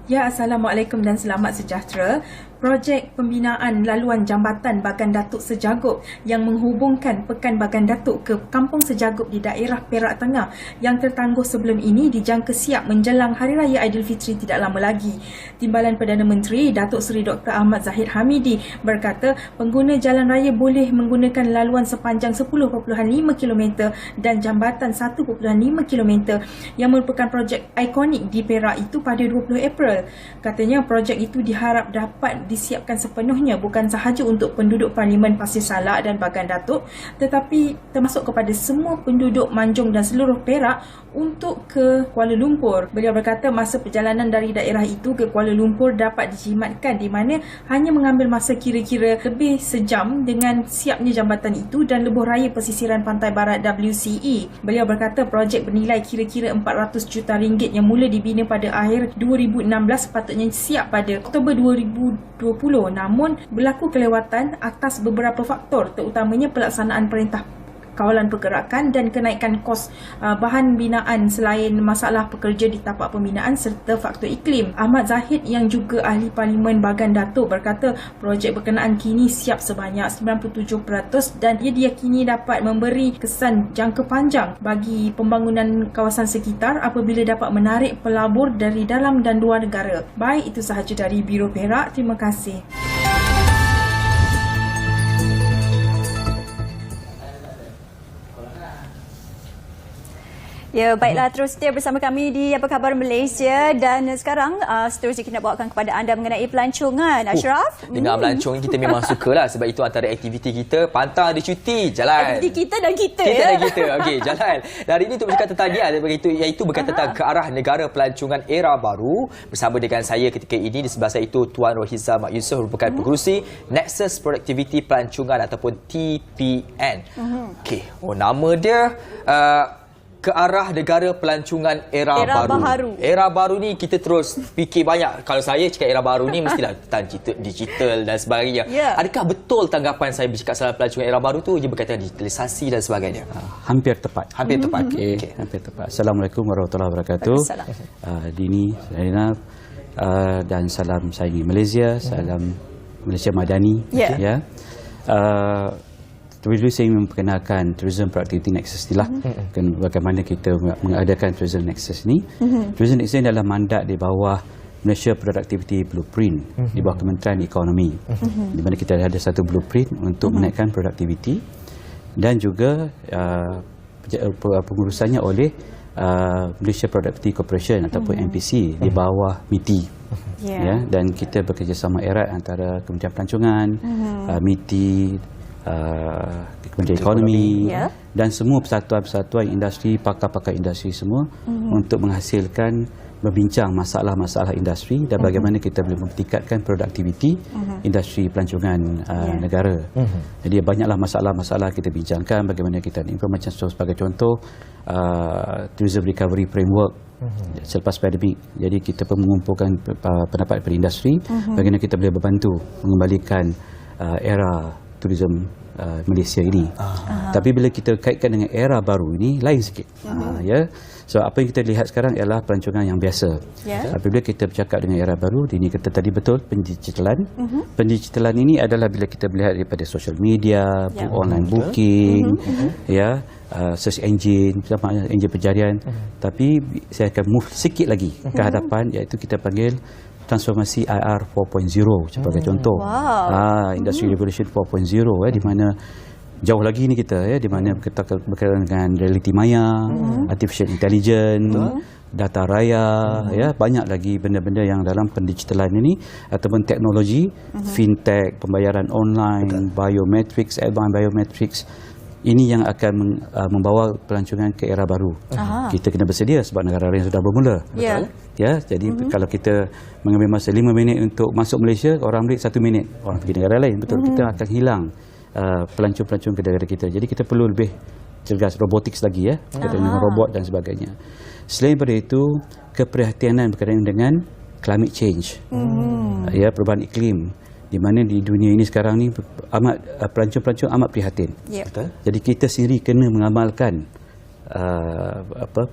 Ya, Assalamualaikum dan selamat sejahtera. Projek pembinaan laluan jambatan Bagan Datuk Sejagup yang menghubungkan Pekan Bagan Datuk ke Kampung Sejagup di daerah Perak Tengah yang tertangguh sebelum ini dijangka siap menjelang Hari Raya Aidilfitri tidak lama lagi. Timbalan Perdana Menteri Datuk Seri Dr. Ahmad Zahid Hamidi berkata pengguna jalan raya boleh menggunakan laluan sepanjang 10.5 km dan jambatan 1.5 km yang merupakan projek ikonik di Perak itu pada 20 April. Katanya projek itu diharap dapat disiapkan sepenuhnya bukan sahaja untuk penduduk Parlimen Pasir Salak dan Bagan Datuk, tetapi termasuk kepada semua penduduk Manjung dan seluruh Perak untuk ke Kuala Lumpur. Beliau berkata masa perjalanan dari daerah itu ke Kuala Lumpur dapat dijimatkan di mana hanya mengambil masa kira-kira lebih sejam dengan siapnya jambatan itu dan lebuh raya pesisiran pantai barat WCE. Beliau berkata projek bernilai kira-kira 400 juta ringgit yang mula dibina pada akhir 2016 sepatutnya siap pada Oktober 2020, namun berlaku kelewatan atas beberapa faktor, terutamanya pelaksanaan perintah kawalan pergerakan dan kenaikan kos bahan binaan selain masalah pekerja di tapak pembinaan serta faktor iklim. Ahmad Zahid yang juga ahli Parlimen Bagan Datuk berkata projek berkenaan kini siap sebanyak 97% dan ia diyakini dapat memberi kesan jangka panjang bagi pembangunan kawasan sekitar apabila dapat menarik pelabur dari dalam dan luar negara. Baik, itu sahaja dari Biro Perak. Terima kasih. Ya, baiklah, terus setia bersama kami di Apa Khabar Malaysia dan sekarang seterusnya kita nak bawakan kepada anda mengenai pelancongan. Ashraf? Dengan pelancong kita memang sukalah sebab itu antara aktiviti kita, pantang ada cuti, jalan. Aktiviti kita dan kita. Kita dan kita. Okey, jalan. Dan hari ini untuk bercakap tentang dia iaitu berkaitan tentang ke arah negara pelancongan era baru. Bersama dengan saya ketika ini di sebelah saya itu Tuan Rohiza Mak Yusof merupakan pengerusi Nexus Productivity Pelancongan ataupun TPN. Okey, nama dia ke arah negara pelancongan era baru. Era baru ni kita terus fikir banyak. Kalau saya cakap era baru ni mestilah tentang digital dan sebagainya. Adakah betul tanggapan saya bercakap salah pelancongan era baru tu dia berkaitan digitalisasi dan sebagainya? Hampir tepat. Hampir tepat. Okay. Hampir tepat. Assalamualaikum warahmatullahi wabarakatuh. Dini, Zainab, dan salam sayangi Malaysia, salam Malaysia Madani. Ya. Dulu saya ingin memperkenalkan Tourism Productivity Nexus inilah bagaimana kita mengadakan Tourism Nexus ini. Tourism Nexus ini adalah mandat di bawah Malaysia Productivity Blueprint di bawah Kementerian Ekonomi, di mana kita ada satu blueprint untuk menaikkan produktiviti dan juga pengurusannya oleh Malaysia Productivity Corporation ataupun MPC di bawah MITI. Ya, dan kita bekerjasama erat antara Kementerian Pelancongan, MITI, Kementerian Ekonomi dan semua persatuan-persatuan industri, pakar-pakar industri semua untuk menghasilkan, membincang masalah-masalah industri dan bagaimana kita boleh meningkatkan produktiviti industri pelancongan negara. Jadi banyaklah masalah-masalah kita bincangkan, bagaimana kita macam sebagai contoh Tourism Recovery Framework selepas pandemik. Jadi kita pun mengumpulkan pendapat daripada industri bagaimana kita boleh membantu mengembalikan era tourism Malaysia ini. Tapi bila kita kaitkan dengan era baru ini lain sikit. Ya. So apa yang kita lihat sekarang ialah pelancongan yang biasa. Apabila kita bercakap dengan era baru, ini kata tadi betul pendigitalan. Pendigitalan ini adalah bila kita melihat daripada social media, online booking, ya, search engine, engine pencarian. Tapi saya akan move sikit lagi ke hadapan iaitu kita panggil transformasi IR 4.0 sebagai contoh. Industry Revolution 4.0 di mana jauh lagi ni kita di mana kita berkaitan dengan realiti maya, artificial intelligence, data raya, banyak lagi benda-benda yang dalam pendigitalan ini ataupun teknologi, fintech, pembayaran online, biometrics, advanced biometrics. Ini yang akan membawa pelancongan ke era baru. Kita kena bersedia sebab negara lain sudah bermula. Ya, jadi kalau kita mengambil masa 5 minit untuk masuk Malaysia, orang ambil 1 minit, orang pergi negara lain. Betul, kita akan hilang pelancong-pelancong ke negara kita. Jadi kita perlu lebih cergas, robotics lagi berkaitan dengan robot dan sebagainya. Selain daripada itu, keprihatinan berkaitan dengan climate change. Ya, perubahan iklim. Di mana di dunia ini sekarang ni pelancong-pelancong amat prihatin. Jadi kita sendiri kena mengamalkan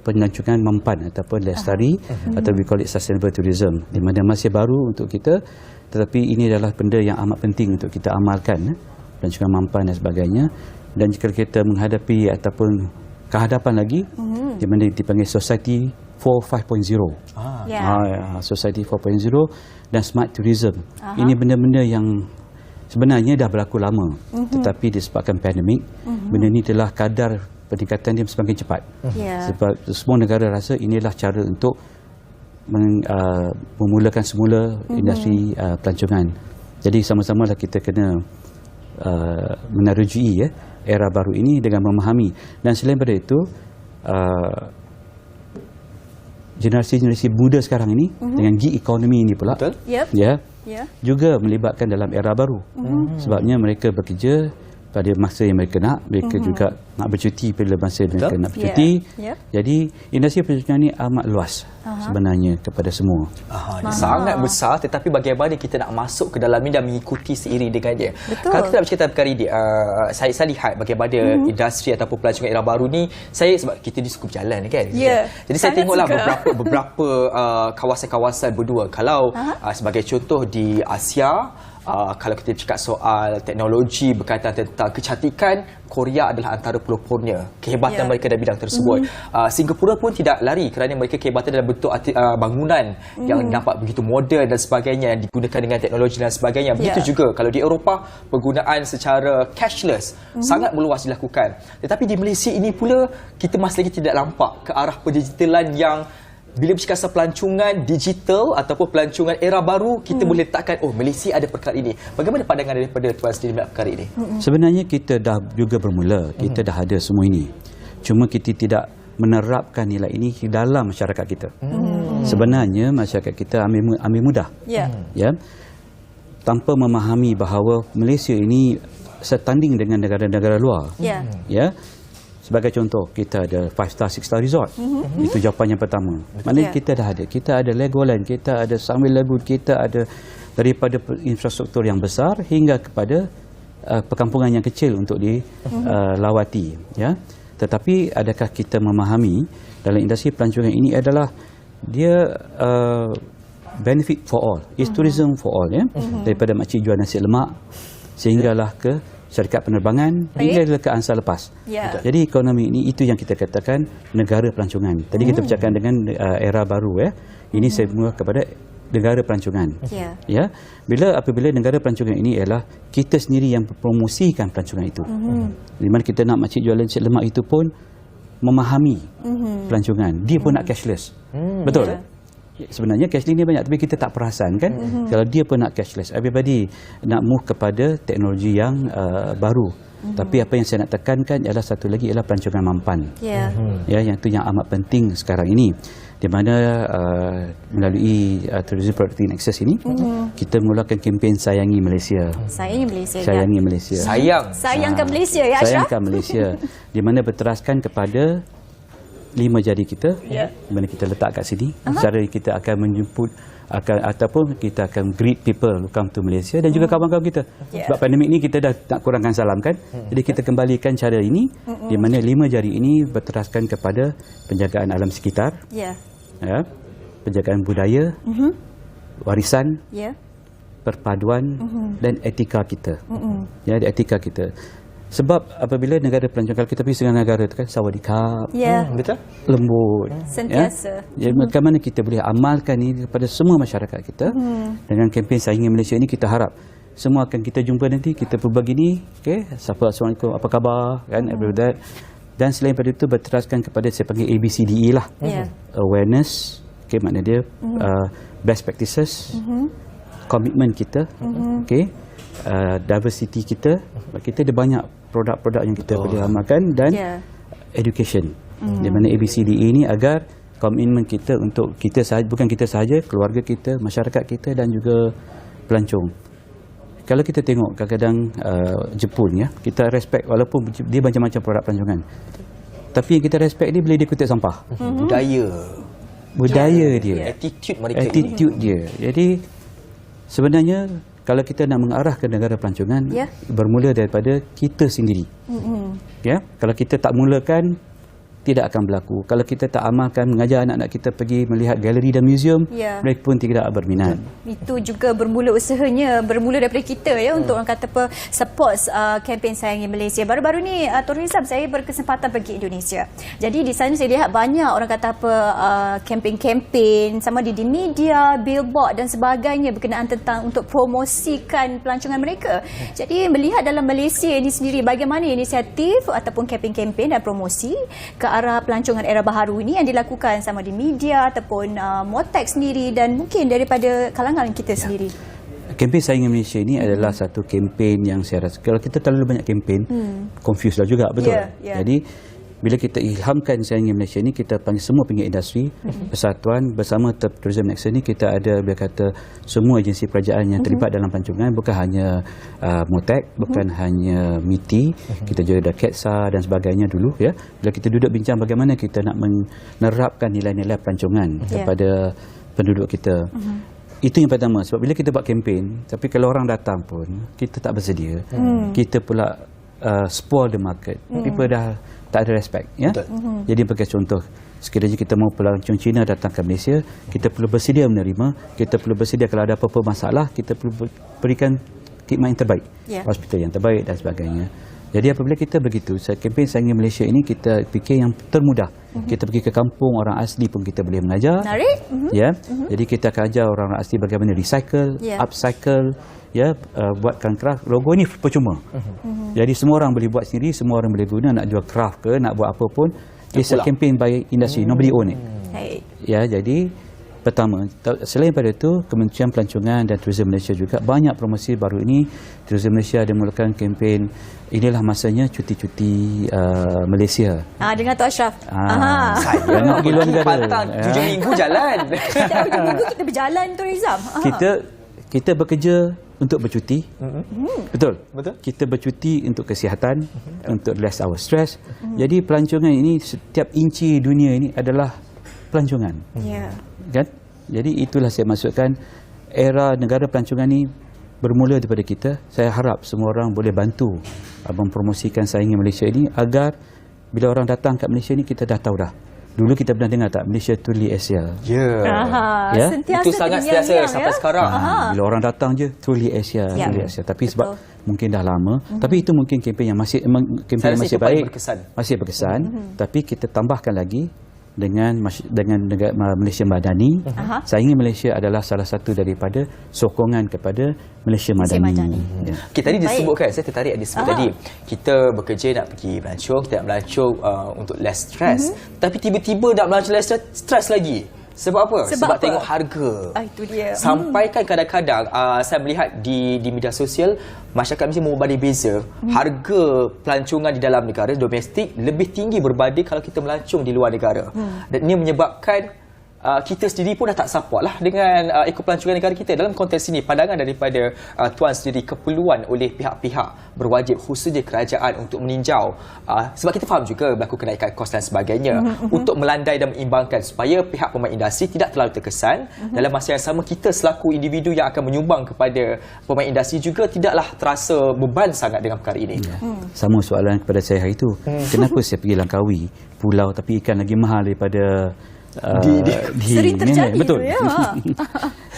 pelancongan mampan ataupun lestari atau we call it sustainable tourism, di mana masih baru untuk kita tetapi ini adalah benda yang amat penting untuk kita amalkan, pelancongan mampan dan sebagainya. Dan jika kita menghadapi ataupun kehadapan lagi di mana dipanggil Society 4.5.0 Society 4.0 dan Smart Tourism. Ini benda-benda yang sebenarnya dah berlaku lama, tetapi disebabkan pandemik, benda ini telah kadar peningkatan dia semakin cepat. Sebab semua negara rasa inilah cara untuk memulakan semula industri pelancongan Jadi sama-sama lah kita kena menerujui era baru ini dengan memahami. Dan selain daripada itu, generasi muda sekarang ini dengan gig economy ini pula, juga melibatkan dalam era baru. Sebabnya mereka bekerja pada masa yang mereka nak, mereka juga nak bercuti bila masa mereka nak bercuti. Jadi industri pelancongan ini amat luas sebenarnya kepada semua. Sangat besar, tetapi bagaimana kita nak masuk ke dalam ini dan mengikuti seiring dengan dia. Kalau kita nak bercerita perkara ini, saya lihat bagaimana industri ataupun pelancongan era baru ni, sebab kita ni suka berjalan kan. Jadi saya tengoklah beberapa kawasan-kawasan berdua. Kalau sebagai contoh di Asia, kalau kita bercakap soal teknologi berkaitan tentang kecantikan, Korea adalah antara pelopornya. Kehebatan mereka dalam bidang tersebut. Singapura pun tidak lari kerana mereka kehebatan dalam bentuk bangunan yang nampak begitu moden dan sebagainya, yang digunakan dengan teknologi dan sebagainya. Begitu juga kalau di Eropah, penggunaan secara cashless sangat meluas dilakukan. Tetapi di Malaysia ini pula, kita masih lagi tidak nampak ke arah pendigitalan yang bila bercakap pasal pelancongan digital ataupun pelancongan era baru, kita boleh letakkan, Malaysia ada perkara ini. Bagaimana pandangan daripada Tuan sendiri melihat perkara ini? Sebenarnya kita dah juga bermula, kita dah ada semua ini. Cuma kita tidak menerapkan nilai ini dalam masyarakat kita. Sebenarnya masyarakat kita ambil mudah. Tanpa memahami bahawa Malaysia ini setanding dengan negara-negara luar. Sebagai contoh, kita ada 5-star, 6-star resort. Itu jawapan yang pertama. Maknanya kita dah ada. Kita ada Legoland, kita ada Sunway Lagoon, kita ada daripada infrastruktur yang besar hingga kepada perkampungan yang kecil untuk dilawati. Tetapi adakah kita memahami dalam industri pelancongan ini adalah dia benefit for all. It's tourism for all. Daripada makcik jual nasi lemak sehinggalah ke syarikat penerbangan hingga ke ansar lepas. Jadi ekonomi ini, itu yang kita katakan negara pelancongan. Tadi kita bercakap dengan era baru. Ini semua kepada negara pelancongan. Apabila negara pelancongan ini ialah kita sendiri yang mempromosikan pelancongan itu. Di mana kita nak makcik jualan nasi lemak itu pun memahami pelancongan. Dia pun nak cashless. Betul? Sebenarnya cashless ni banyak, tapi kita tak perasan kan. Kalau dia pun nak cashless, everybody nak move kepada teknologi yang baru. Tapi apa yang saya nak tekankan ialah satu lagi ialah pelancongan mampan. Yang itu yang amat penting sekarang ini, di mana melalui Tourism Productivity and Access ini, kita mulakan kempen Sayangi Malaysia. Sayangi Malaysia. Sayangkan Malaysia ya, Ashraf. Sayangkan Malaysia. Di mana berteraskan kepada 5 jari kita, di mana kita letak kat sini. Cara kita akan menjemput ataupun kita akan greet people welcome to Malaysia dan juga kawan-kawan kita. Sebab pandemik ni kita dah tak kurangkan salam kan. Jadi kita kembalikan cara ini, di mana 5 jari ini berteraskan kepada penjagaan alam sekitar, penjagaan budaya, warisan, perpaduan dan etika kita. Etika kita. Sebab apabila negara pelancongan, kalau kita pergi dengan negara itu kan sawadikap, betul, lembut, sentiasa. Bagaimana kita boleh amalkan ini kepada semua masyarakat kita dengan kempen Sayangi Malaysia ini. Kita harap semua akan kita jumpa nanti, kita berbagi ni, Assalamualaikum, apa khabar kan, that. Dan selain daripada itu berteraskan kepada saya panggil ABCDE lah, awareness, makna dia best practices, komitmen kita, diversity kita ada banyak produk-produk yang kita boleh amalkan, dan education, di mana ABCDE ini agar komitmen kita untuk kita sahaja, bukan kita sahaja, keluarga kita, masyarakat kita dan juga pelancong. Kalau kita tengok kadang-kadang Jepun kita respect walaupun dia macam-macam produk pelancongan, tapi yang kita respect dia bila dia kutip sampah. Budaya dia, attitude dia. Jadi sebenarnya kalau kita nak mengarah ke negara pelancongan, bermula daripada kita sendiri. Kalau kita tak mulakan, tidak akan berlaku. Kalau kita tak amalkan, mengajar anak-anak kita pergi melihat galeri dan museum, mereka pun tidak berminat. Itu juga bermula usahanya, bermula daripada kita untuk orang kata apa, support kempen Sayangi Malaysia. Baru-baru ni Tuan Rizam, saya berkesempatan pergi Indonesia. Jadi di sana saya lihat banyak orang kata apa, kempen-kempen sama di media, billboard dan sebagainya berkenaan tentang untuk promosikan pelancongan mereka. Jadi melihat dalam Malaysia ini sendiri, bagaimana inisiatif ataupun kempen-kempen dan promosi ke arah pelancongan era baharu ini yang dilakukan sama di media ataupun Motex sendiri dan mungkin daripada kalangan kita sendiri. Kempen Saingan Malaysia ini adalah satu kempen yang saya rasa kalau kita terlalu banyak kempen, confuse lah juga, betul. Jadi bila kita ilhamkan Saingan Malaysia ini, kita panggil semua pihak industri persatuan bersama Tourism Nexus ini, kita ada bila kata semua agensi kerajaan yang terlibat dalam pelancongan, bukan hanya MOTEC, bukan hanya MITI, kita juga ada KETSA dan sebagainya dulu ya. Bila kita duduk bincang bagaimana kita nak menerapkan nilai-nilai pelancongan kepada penduduk kita. Itu yang pertama, sebab bila kita buat kempen, tapi kalau orang datang pun kita tak bersedia, kita pula spoil the market. People dah tak ada respect ya. Jadi bagi contoh, sekiranya kita mau pelancong Cina datang ke Malaysia, kita perlu bersedia menerima, kita perlu bersedia kalau ada apa-apa masalah, kita perlu berikan khidmat yang terbaik, hospital yang terbaik dan sebagainya. Jadi apabila kita begitu, kempen Saingan Malaysia ini kita fikir yang termudah. Kita pergi ke kampung orang asli pun kita boleh mengajar. Ya. Jadi kita akan ajar orang asli bagaimana recycle, upcycle, ya, buatkan craft. Logo ni percuma. Jadi semua orang boleh buat sendiri, semua orang boleh guna, nak jual craft ke, nak buat apa pun. It's a campaign by industry, nobody own it. Ya, jadi pertama, selain pada itu, Kementerian Pelancongan dan Tourism Malaysia juga banyak promosi baru ini. Tourism Malaysia ada mulakan kempen inilah masanya cuti-cuti Malaysia. Dengan Tok Ashraf. Saya nak pergi luar negara. 7 minggu jalan. Setiap 7 minggu kita berjalan tourism. Kita bekerja untuk bercuti. Betul. Kita bercuti untuk kesihatan, untuk relax our stress. Jadi pelancongan ini, setiap inci dunia ini adalah pelancongan. Kan? Jadi itulah saya maksudkan, era negara pelancongan ni bermula daripada kita. Saya harap semua orang boleh bantu mempromosikan Saingan Malaysia ini, agar bila orang datang kat Malaysia ni kita dah tahu dah. Dulu kita pernah dengar tak, Malaysia truly Asia. Itu sangat sentiasa sampai sekarang. Bila orang datang je truly Asia, truly Asia. Tapi sebab mungkin dah lama, tapi itu mungkin kempen yang masih baik, masih berkesan. Tapi kita tambahkan lagi dengan Malaysia Madani. Saingan Malaysia adalah salah satu daripada sokongan kepada Malaysia Madani. Kita tadi disebutkan, saya tertarik disebut tadi, kita bekerja nak pergi melancong, kita nak melancong untuk less stress. Tapi tiba-tiba nak melancong less stress lagi. Sebab apa? Sebab tengok harga. Itu dia. Sampai kan kadang-kadang saya melihat di media sosial, masyarakat mesti membanding beza. Harga pelancongan di dalam negara domestik lebih tinggi berbanding kalau kita melancong di luar negara. Dan ini menyebabkan kita sendiri pun dah tak support lah dengan ekopelancongan negara kita. Dalam konteks ini, pandangan daripada Tuan sendiri, keperluan oleh pihak-pihak berwajib, khususnya kerajaan, untuk meninjau, sebab kita faham juga berlaku kenaikan kos dan sebagainya, untuk melandai dan mengimbangkan supaya pihak pemain industri tidak terlalu terkesan. Dalam masa yang sama, kita selaku individu yang akan menyumbang kepada pemain industri juga tidaklah terasa beban sangat dengan perkara ini. Sama soalan kepada saya hari itu, kenapa saya pergi Langkawi, pulau tapi ikan lagi mahal daripada sering terjadi. Betul.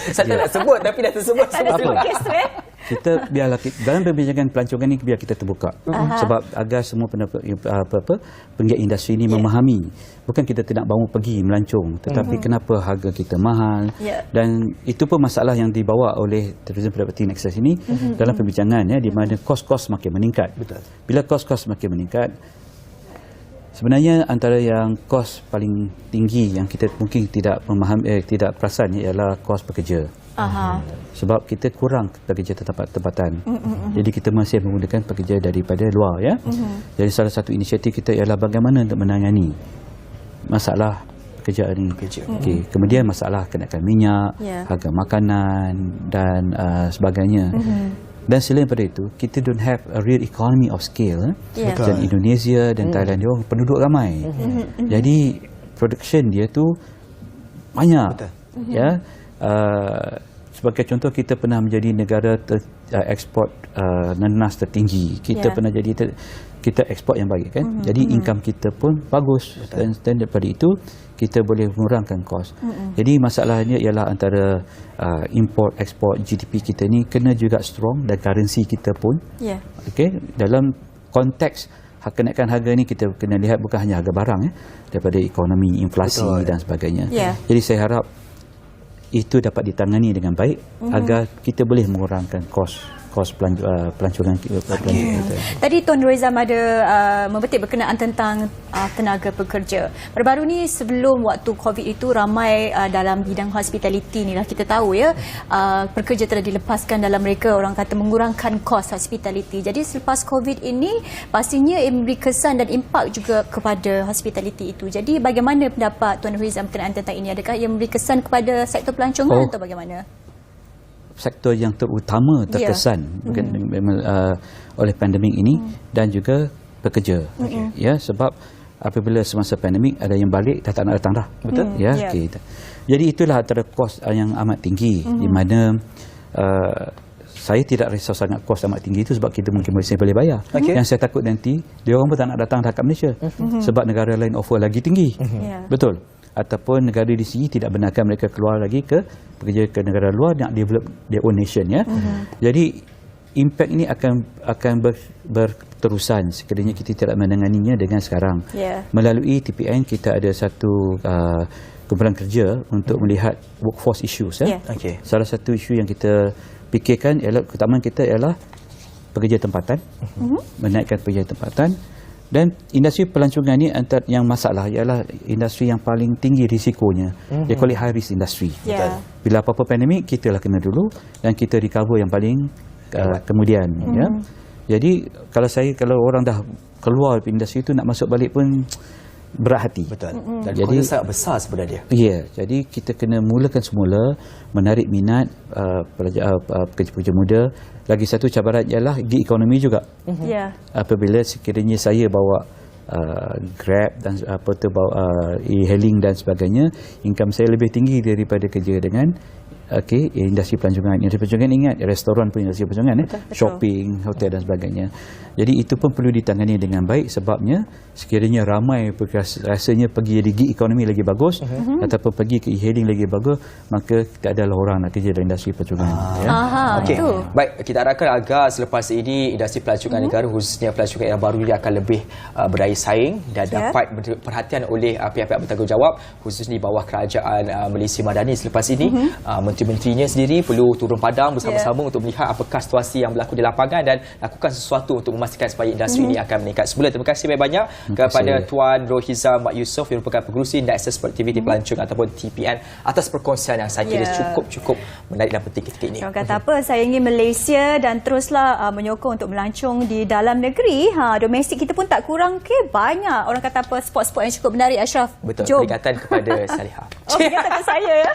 Saya tak nak sebut, tapi dah tersebut. Kita biarlah dalam perbincangan pelancongan ni, biar kita terbuka. Sebab agar semua penggiat industri ini memahami, bukan kita tidak mahu pergi melancong, tetapi kenapa harga kita mahal. Dan itu pun masalah yang dibawa oleh Tourism Property Nexus ini dalam perbincangan, ya, di mana kos-kos makin meningkat. Bila kos-kos makin meningkat, sebenarnya antara yang kos paling tinggi yang kita mungkin tidak memahami, tidak perasan, ialah kos pekerja. Sebab kita kurang pekerja tempatan. Jadi kita masih menggunakan pekerja daripada luar, ya. Jadi salah satu inisiatif kita ialah bagaimana untuk menangani masalah pekerja ini. Kemudian masalah kenaikan minyak, harga makanan dan sebagainya. Dan selain daripada itu, kita don't have a real economy of scale. Dan Indonesia dan Thailand, dia orang penduduk ramai. Jadi production dia tu banyak. Ya. Sebagai contoh, kita pernah menjadi negara ekspor nanas tertinggi. Kita pernah jadi kita ekspor yang baik, kan. Jadi income kita pun bagus. Dan daripada itu kita boleh mengurangkan kos. Jadi masalahnya ialah antara import ekspor GDP kita ni kena juga strong, dan currency kita pun. Dalam konteks kenaikan harga ni, kita kena lihat bukan hanya harga barang, daripada ekonomi, inflasi dan sebagainya. Jadi saya harap itu dapat ditangani dengan baik agar kita boleh mengurangkan kos kos pelancongan kita. Tadi Tuan Nurhizam ada membetik berkenaan tentang tenaga pekerja. Baru-baru ni sebelum waktu COVID itu ramai dalam bidang hospitality ni lah kita tahu ya, pekerja telah dilepaskan dalam mereka orang kata mengurangkan kos hospitality. Jadi selepas COVID ini pastinya memberi kesan dan impak juga kepada hospitality itu. Jadi bagaimana pendapat Tuan Nurhizam berkenaan tentang ini? Adakah ia memberi kesan kepada sektor pelancongan atau bagaimana? Sektor yang terutama terkesan oleh pandemik ini dan juga pekerja. Ya, sebab apabila semasa pandemik ada yang balik dah tak nak datang dah. Betul. Ya, okay. Jadi itulah antara kos yang amat tinggi di mana saya tidak risau sangat kos amat tinggi itu sebab kita mungkin masih boleh bayar. Yang saya takut nanti dia orang pun tak nak datang dah kat Malaysia sebab negara lain offer lagi tinggi. Betul. Ataupun negara di sini tidak benarkan mereka keluar lagi bekerja ke negara luar nak develop their own nation ya. Jadi impak ini akan berterusan sekiranya kita tidak menanganinya dengan sekarang. Melalui TPN kita ada satu kumpulan kerja untuk melihat workforce issues ya. Salah satu isu yang kita fikirkan ialah keutamaan kita ialah pekerja tempatan, menaikkan pekerja tempatan. Dan industri pelancongan ni antara yang masalah ialah industri yang paling tinggi risikonya. Dia call it high risk industry. Bila apa-apa pandemik, kita lah kena dulu dan kita recover yang paling kemudian. Ya. Jadi kalau orang dah keluar dari industri itu nak masuk balik pun berat hati. Betul. Dan jadi sangat besar sebenarnya. Ya, jadi kita kena mulakan semula menarik minat pekerja-pekerja muda. Lagi satu cabaran ialah gig ekonomi juga. Apabila sekiranya saya bawa Grab dan e-hailing dan sebagainya, income saya lebih tinggi daripada kerja dengan industri pelancongan. Industri pelancongan ingat, restoran pun industri pelancongan, shopping, hotel dan sebagainya. Jadi itu pun perlu ditangani dengan baik sebabnya sekiranya ramai rasanya pergi jadi gig ekonomi lagi bagus ataupun pergi ke e-hailing lagi bagus, maka tak adalah orang nak kerja dalam industri pelancongan. Baik, kita harapkan agar selepas ini industri pelancongan negara khususnya pelancongan yang baru ini akan lebih berdaya saing dan dapat perhatian oleh pihak-pihak bertanggungjawab khususnya di bawah kerajaan Malaysia Madani selepas ini. Menteri-menterinya sendiri perlu turun padang bersama-sama untuk melihat apakah situasi yang berlaku di lapangan dan lakukan sesuatu untuk memastikan supaya industri ini akan meningkat. Semula terima kasih banyak kepada Tuan Nurhizam Mak Yusof yang merupakan pengerusi Nexus Productivity Pelancongan ataupun TPN atas perkongsian yang saya kira cukup menarik dan penting ketika ini. Orang kata apa, sayangi Malaysia dan teruslah menyokong untuk melancong di dalam negeri. Domestik kita pun tak kurang banyak. Orang kata apa, spot-spot yang cukup menarik, Ashraf. Betul, jom. peringatan kepada Salihah. Peringatan ke saya ya.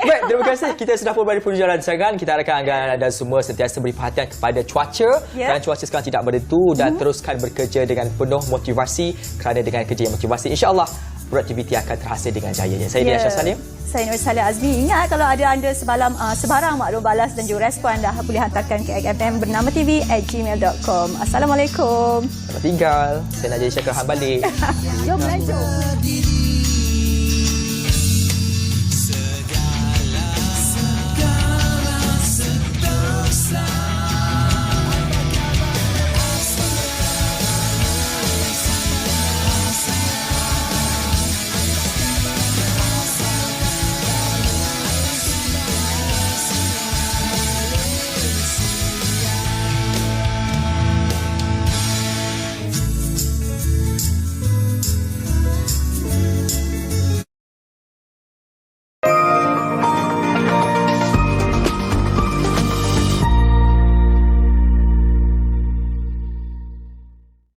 Baik, terima kasih. Kita sudah pun beri penunjukan rancangan. Kita harapkan anda semua sentiasa beri perhatian kepada cuaca. Dan cuaca sekarang tidak menentu dan teruskan bekerja dengan penuh motivasi kerana dengan kerja yang motivasi, insya-Allah produktiviti akan terhasil dengan jayanya. Saya Dia Ashraf Salim. Saya Nur Salih Azmi. Ingat kalau ada anda sebarang maklum balas dan juga respon, anda boleh hantarkan ke AgFM bernama TV@gmail.com. Assalamualaikum. Selamat tinggal. Saya nak jadi Syakir Han balik. Jom melancong.